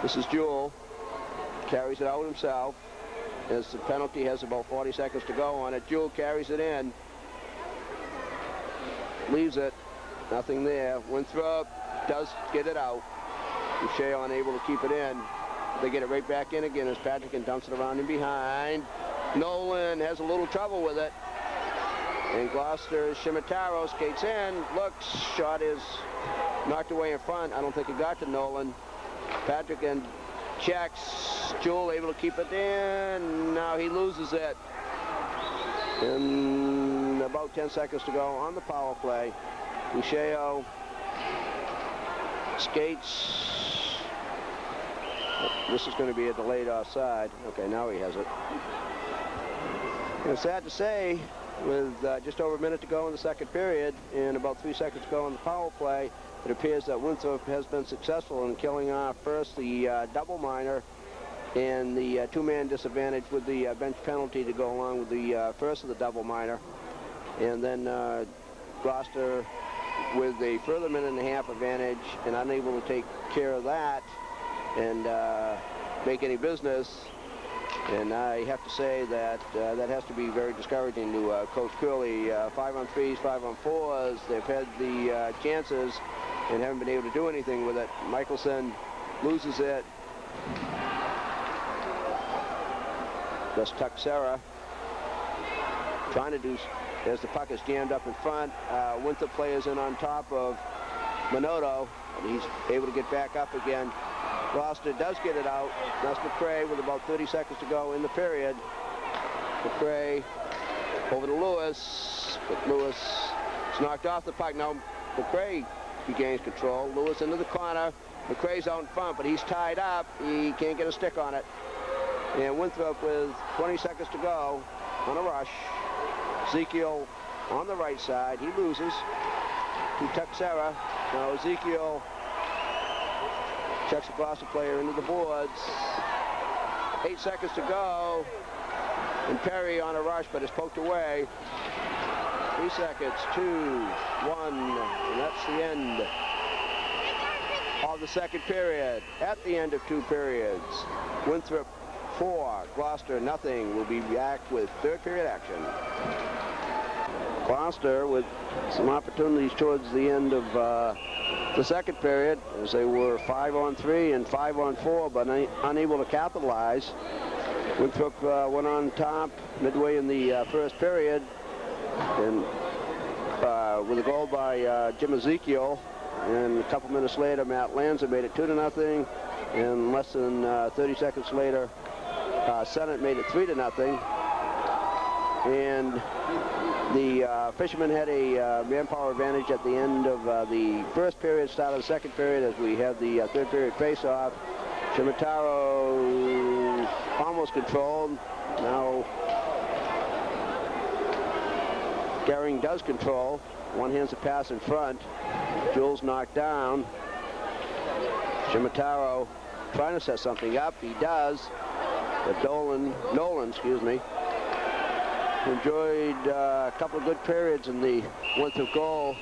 This is Jewell. Carries it out himself. As the penalty has about 40 seconds to go on it. Jewell carries it in. Leaves it. Nothing there. Winthrop does get it out. Boucher unable to keep it in. They get it right back in again as Patrick dumps it around in behind. Nolan has a little trouble with it. And Gloucester's Shimataro skates in. Looks. Shot is knocked away in front. I don't think it got to Nolan. Patrick checks. Jewell able to keep it in. Now he loses it. And about 10 seconds to go on the power play. Boucheo skates. This is going to be a delayed offside. Okay, now he has it. And sad to say, with just over a minute to go in the second period and about 3 seconds to go on the power play, it appears that Winthrop has been successful in killing off first the double minor and the two-man disadvantage with the bench penalty to go along with the first of the double minor. And then Gloucester with a further minute and a half advantage and unable to take care of that and make any business. And I have to say that that has to be very discouraging to Coach Curley. 5-on-3s, 5-on-4s, they've had the chances and haven't been able to do anything with it. Michelson loses it. Just Tuxera trying to do, as the puck is jammed up in front. Winthrop players in on top of Minotto, and he's able to get back up again. Gloucester does get it out. That's McCrae with about 30 seconds to go in the period. McCrae over to Lewis, but Lewis It's knocked off the puck. Now McRae regains control. Lewis into the corner. McRae's out in front, but he's tied up. He can't get a stick on it. And Winthrop with 20 seconds to go on a rush. Ezekiel on the right side. He loses to Texera. Now Ezekiel checks the Gloucester player into the boards. 8 seconds to go. And Perry on a rush, but is poked away. 3 seconds, 2, 1, and that's the end of the second period. At the end of 2 periods, Winthrop 4, Gloucester nothing. We'll be back with third period action. Gloucester with some opportunities towards the end of the second period, as they were 5-on-3 and 5-on-4, but unable to capitalize. Winthrop went on top midway in the first period, and with a goal by Jim Ezekiel, and a couple minutes later Matt Lanza made it 2-0, and less than 30 seconds later Sennett made it 3-0, and the Fishermen had a manpower advantage at the end of the first period, start of the second period, as we had the third period face-off. Shimataro almost controlled. Now Gehring does control. One hands the pass in front. Jules knocked down. Shimataro trying to set something up. He does. But Nolan, excuse me, enjoyed a couple of good periods in the Winthrop goal.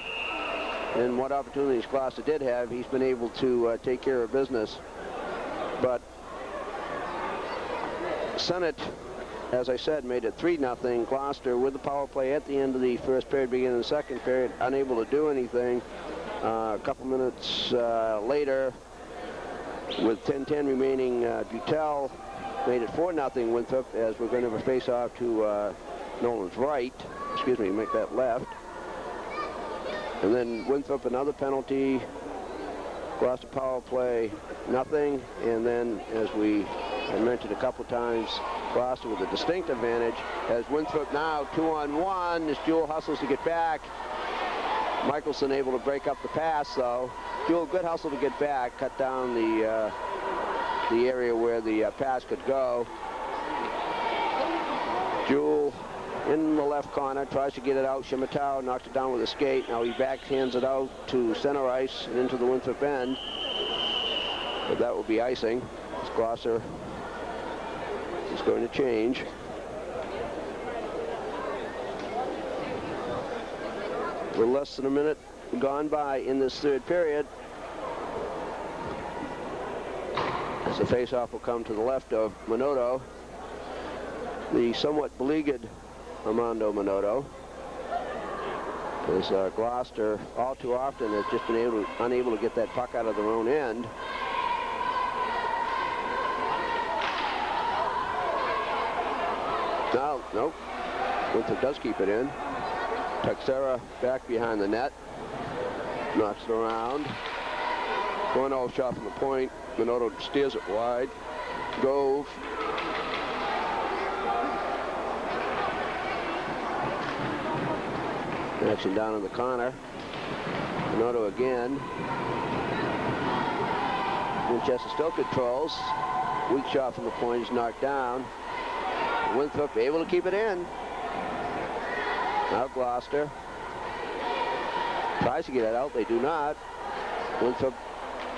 And what opportunities Gloucester did have, he's been able to take care of business. But Sennett, as I said, made it 3-0. Gloucester with the power play at the end of the first period, beginning of the second period, unable to do anything. A couple minutes later, with 10:10 remaining, Butel made it 4-0 Winthrop, as we're going to have a face-off to Nolan's right. Excuse me, make that left. And then Winthrop, another penalty. Gloucester power play, nothing. And then, as we had mentioned a couple times, Gloucester with a distinct advantage, as Winthrop now 2-on-1 as Jewell hustles to get back. Michelson able to break up the pass, though. Jewell, good hustle to get back, cut down the area where the pass could go. Jewell in the left corner, tries to get it out. Shimataro knocks it down with a skate. Now he backhands it out to center ice and into the Winthrop end. But that will be icing. As Gloucester is going to change. With less than a minute gone by in this third period, as the face-off will come to the left of Minotto, the somewhat beleaguered Armando Minotto, as Gloucester all too often has just been unable to get that puck out of their own end. Now, nope, Winthrop does keep it in. Texera back behind the net, knocks it around. 1-0 shot from the point. Minotto steers it wide. Gove. Action down in the corner. Minotto again. Winchester still controls. Weak shot from the point is knocked down. Winthrop able to keep it in. Now Gloucester tries to get it out. They do not. Winthrop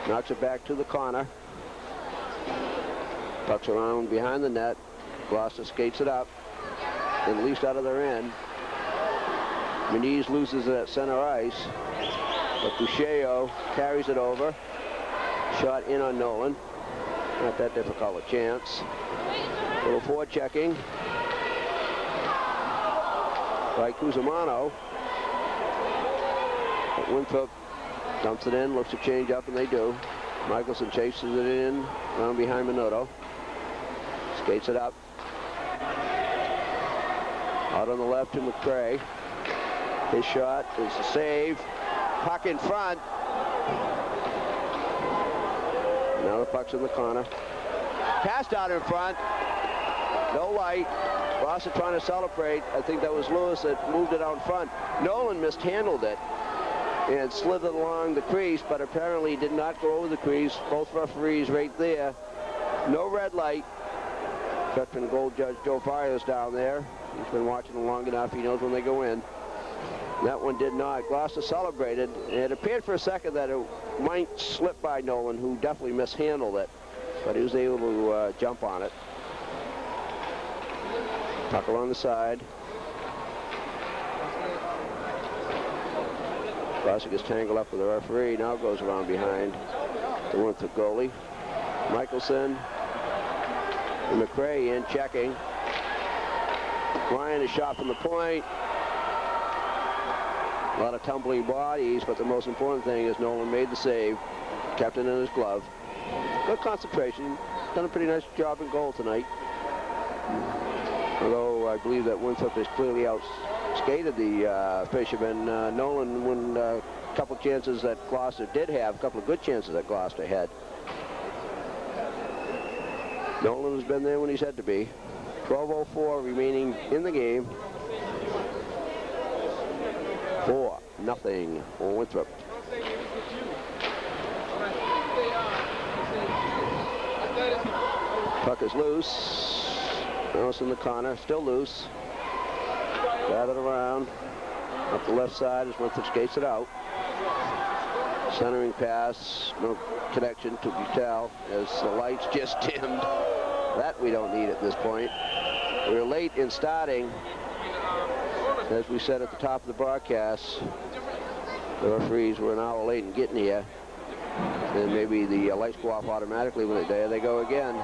knocks it back to the corner. Puck's around behind the net. Gloucester skates it up, at least out of their end. Meniz loses it at center ice, but Boucheo carries it over. Shot in on Nolan. Not that difficult a chance. Little forechecking by Cusimano. But Winthrop dumps it in, looks to change up, and they do. Michelson chases it in, around behind Minotto. Skates it up. Out on the left to McRae. His shot is a save. Puck in front. Now the puck's in the corner. Passed out in front. No light. Gloucester trying to celebrate. I think that was Lewis that moved it out front. Nolan mishandled it and slid it along the crease, but apparently did not go over the crease. Both referees right there. No red light. Veteran gold judge Joe Fires down there. He's been watching them long enough. He knows when they go in. That one did not. Gloucester celebrated. It appeared for a second that it might slip by Nolan, who definitely mishandled it, but he was able to jump on it. Tucker on the side. Gloucester gets tangled up with the referee. Now goes around behind the Winthrop goalie. Michelson and McRae in checking. Ryan is shot from the point. A lot of tumbling bodies, but the most important thing is Nolan made the save, kept it in his glove. Good concentration. Done a pretty nice job in goal tonight. Although I believe that Winthrop has clearly outskated the Fishermen. Nolan, when a couple chances that Gloucester did have, a couple of good chances that Gloucester had. Nolan has been there when he's had to be. 12:04 remaining in the game. 4-0 for Winthrop. Puck is loose. Now it's in the corner, still loose. Gathered around. Up the left side as Winthrop skates it out. Centering pass, no connection to Butel as the lights just dimmed. That we don't need at this point. We're late in starting. As we said at the top of the broadcast, the referees were an hour late in getting here. And maybe the lights go off automatically when there they go again.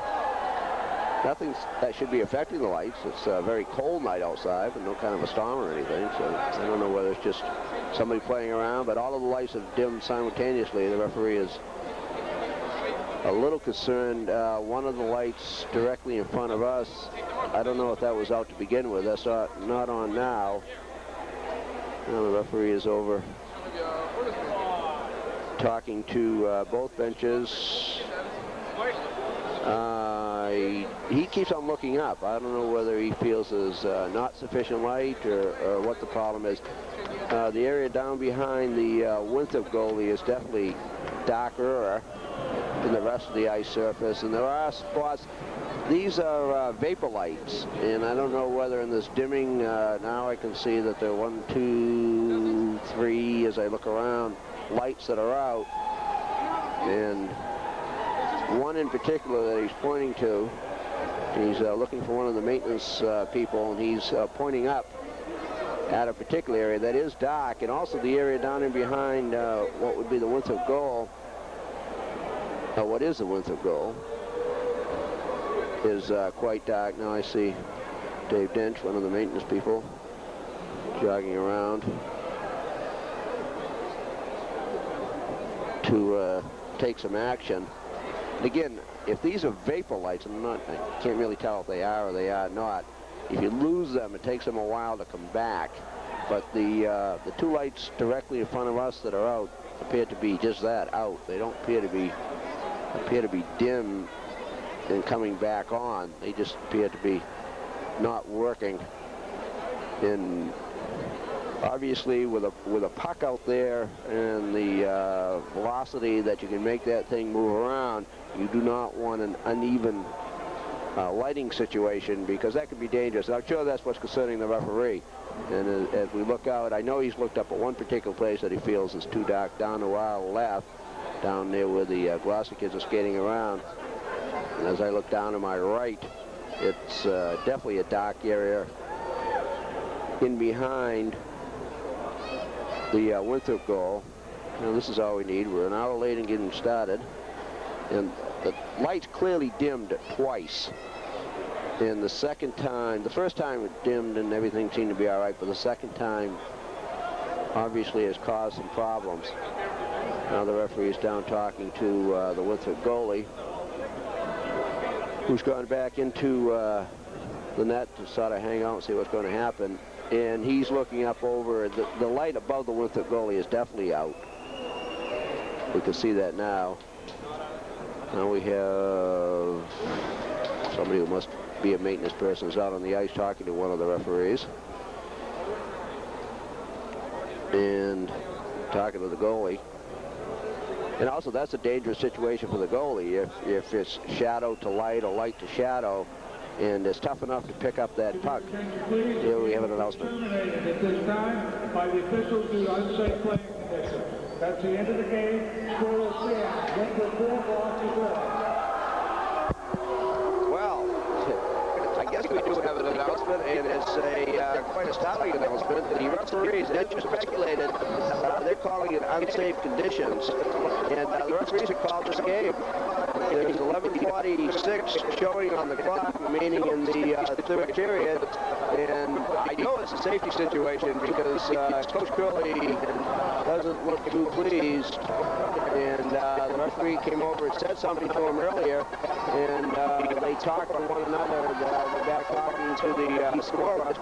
Nothing that should be affecting the lights. It's a very cold night outside, but no kind of a storm or anything. So I don't know whether it's just somebody playing around, but all of the lights have dimmed simultaneously. The referee is a little concerned. One of the lights directly in front of us, I don't know if that was out to begin with. That's not on now. Now the referee is over talking to both benches. He keeps on looking up. I don't know whether he feels there's not sufficient light or what the problem is. The area down behind the Winthrop goalie is definitely darker than the rest of the ice surface, and there are spots. These are vapor lights, and I don't know whether in this dimming, now I can see that there are 1, 2, 3, as I look around, lights that are out, and one in particular that he's pointing to, he's looking for one of the maintenance people, and he's pointing up at a particular area that is dark, and also the area down in behind what would be the Winthrop goal. What is the Winthrop goal is quite dark. Now I see Dave Dench, one of the maintenance people, jogging around to take some action. And again, if these are vapor lights, I can't really tell if they are or they are not. If you lose them, it takes them a while to come back. But the two lights directly in front of us that are out appear to be just that, out. They don't appear to be dim and coming back on. They just appear to be not working. And obviously with a puck out there and the velocity that you can make that thing move around, you do not want an uneven lighting situation, because that could be dangerous. I'm sure that's what's concerning the referee. And as we look out, I know he's looked up at one particular place that he feels is too dark, down to our left, down there where the Gloucester kids are skating around. And as I look down to my right, it's definitely a dark area in behind the Winthrop goal. Now, this is all we need. We're an hour late in getting started. And the lights clearly dimmed twice. And the second time, the first time it dimmed and everything seemed to be all right, but the second time obviously has caused some problems. Now the referee is down talking to the Winthrop goalie, who's gone back into the net to sort of hang out and see what's going to happen. And he's looking up over. The light above the Winthrop goalie is definitely out. We can see that now. Now we have somebody who must be a maintenance person, is out on the ice talking to one of the referees and talking to the goalie. And also, that's a dangerous situation for the goalie if it's shadow to light or light to shadow, and it's tough enough to pick up that puck. Here we have an announcement. Terminated at this time by the officials due to unsafe playing conditions. That's the end of the game. Score will stand. Winthrop 4, Boston 0. Well, I guess we do have an announcement, and it's a quite a startling announcement. The referees, as you speculated, they're calling it unsafe conditions, and the referees have called this game. There's 11:46 showing on the clock remaining in the third period, and I know it's a safety situation because Coach Curley doesn't look too pleased, and the referee came over and said something to him earlier, and they talked to one another. They're back talking to the scorer,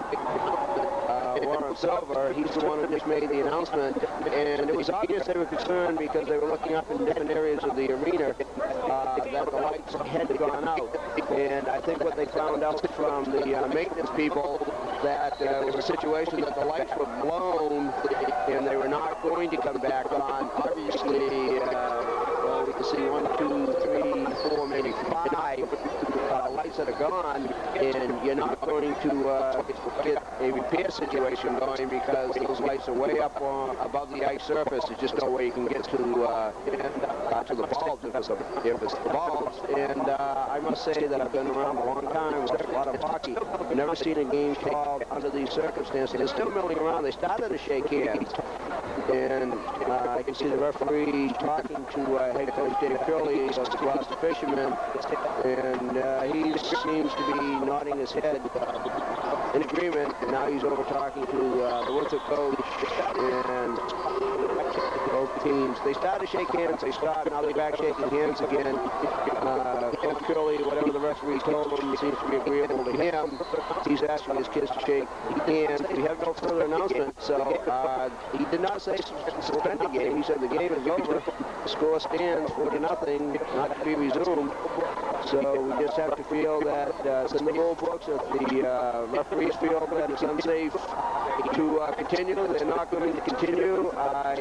Warren Silver. He's the one who just made the announcement, and it was obvious they were concerned because they were looking up in different areas of the arena that the lights had gone out. And I think what they found out from the maintenance people that it was a situation that the lights were blown and they were not going to come back on. Obviously, well, we can see 1, 2, 3, 4, maybe 5 lights that are gone, and you're not going to get a repair situation going because those lights are way up above the ice surface. There's just no way you can get to the bulbs if it's the bulbs. And I must say that I've been around a long time, watched a lot of hockey. I've never seen a game called under these circumstances. They're still milling around. They started to shake hands, and I can see the referee talking to head coach Dave Curley across the fisherman, and he seems to be nodding his head in agreement. And now he's over talking to the Winthrop coach, and both teams. They start to shake hands. They stop. Now they're back shaking hands again. Coach Curley, whatever the referee told him, seems to be agreeable to him. He's asking his kids to shake hands. We have no further announcement, so he did not say suspend the game. He said the game is over. The score stands 4-0, not to be resumed. So we just have to feel that it's in the rule books that the referees feel that it's unsafe to continue. They're not going to continue. I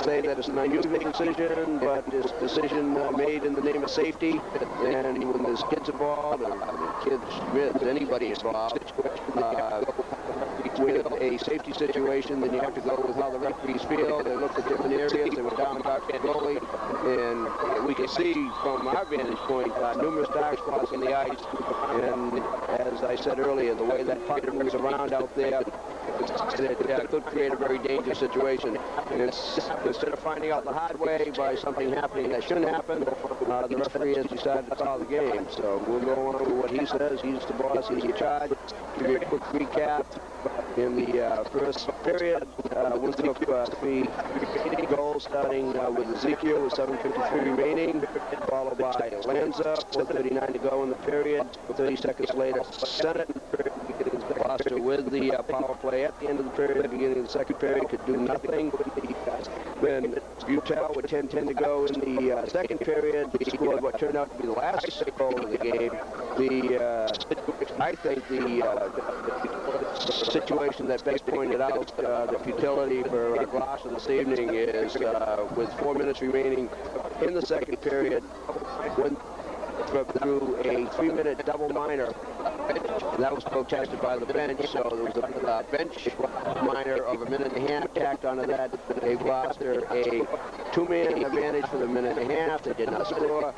say that it's an unusual decision, but it's a decision made in the name of safety. And when there's kids involved, or kids with anybody involved, with a safety situation, then you have to go with how the referees feel. They looked at different areas. They were down about the goalie, and we can see from our vantage point numerous dark spots on the ice. And as I said earlier, the way that puck moves around out there, it could create a very dangerous situation. And instead of finding out the hard way by something happening that shouldn't happen, the referee has decided to call the game. So we'll go on to what he says. He's the boss. He's in charge. Give you a quick recap. In the first period, Winthrop 3 goals, starting with Ezekiel with 7:53 remaining, followed by Lanza, 4:39 to go in the period. 30 seconds later, Senate, Gloucester with the power play at the end of the period, beginning of the second period, could do nothing. Then Utah with 10:10 to go in the second period, scored what turned out to be the last goal of the game. I think the situation that Beck pointed out, the futility for Gloucester this evening is with 4 minutes remaining in the second period, went through a 3-minute double minor. That was protested by the bench, so there was a bench minor of 1.5 minutes tacked onto that. They lost a 2-man advantage for the 1.5 minutes. They did not score.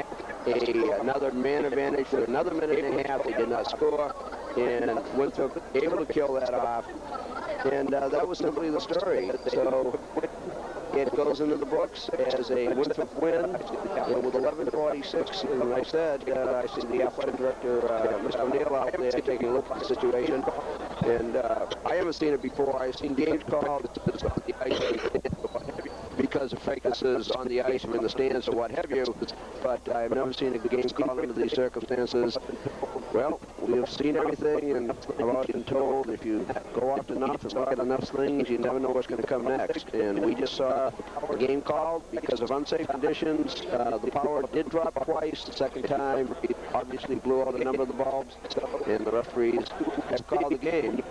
Another man advantage for another 1.5 minutes. They did not score. And Winthrop able to kill that off. And that was simply the story. So it goes into the books as a Winthrop win with 11:46. And I said, I see the athletic director, Mr. O'Neill, out there taking a look at the situation. And I haven't seen it before. I've seen games called because of fracases on the ice or in the stands or what have you, but I've never seen a game called under these circumstances. Well, we have seen everything, and I've always been told if you go off enough and look at enough things, you never know what's going to come next. And we just saw a game called because of unsafe conditions. The power did drop twice. The second time, it obviously blew out a number of the bulbs. And the referees have called the game.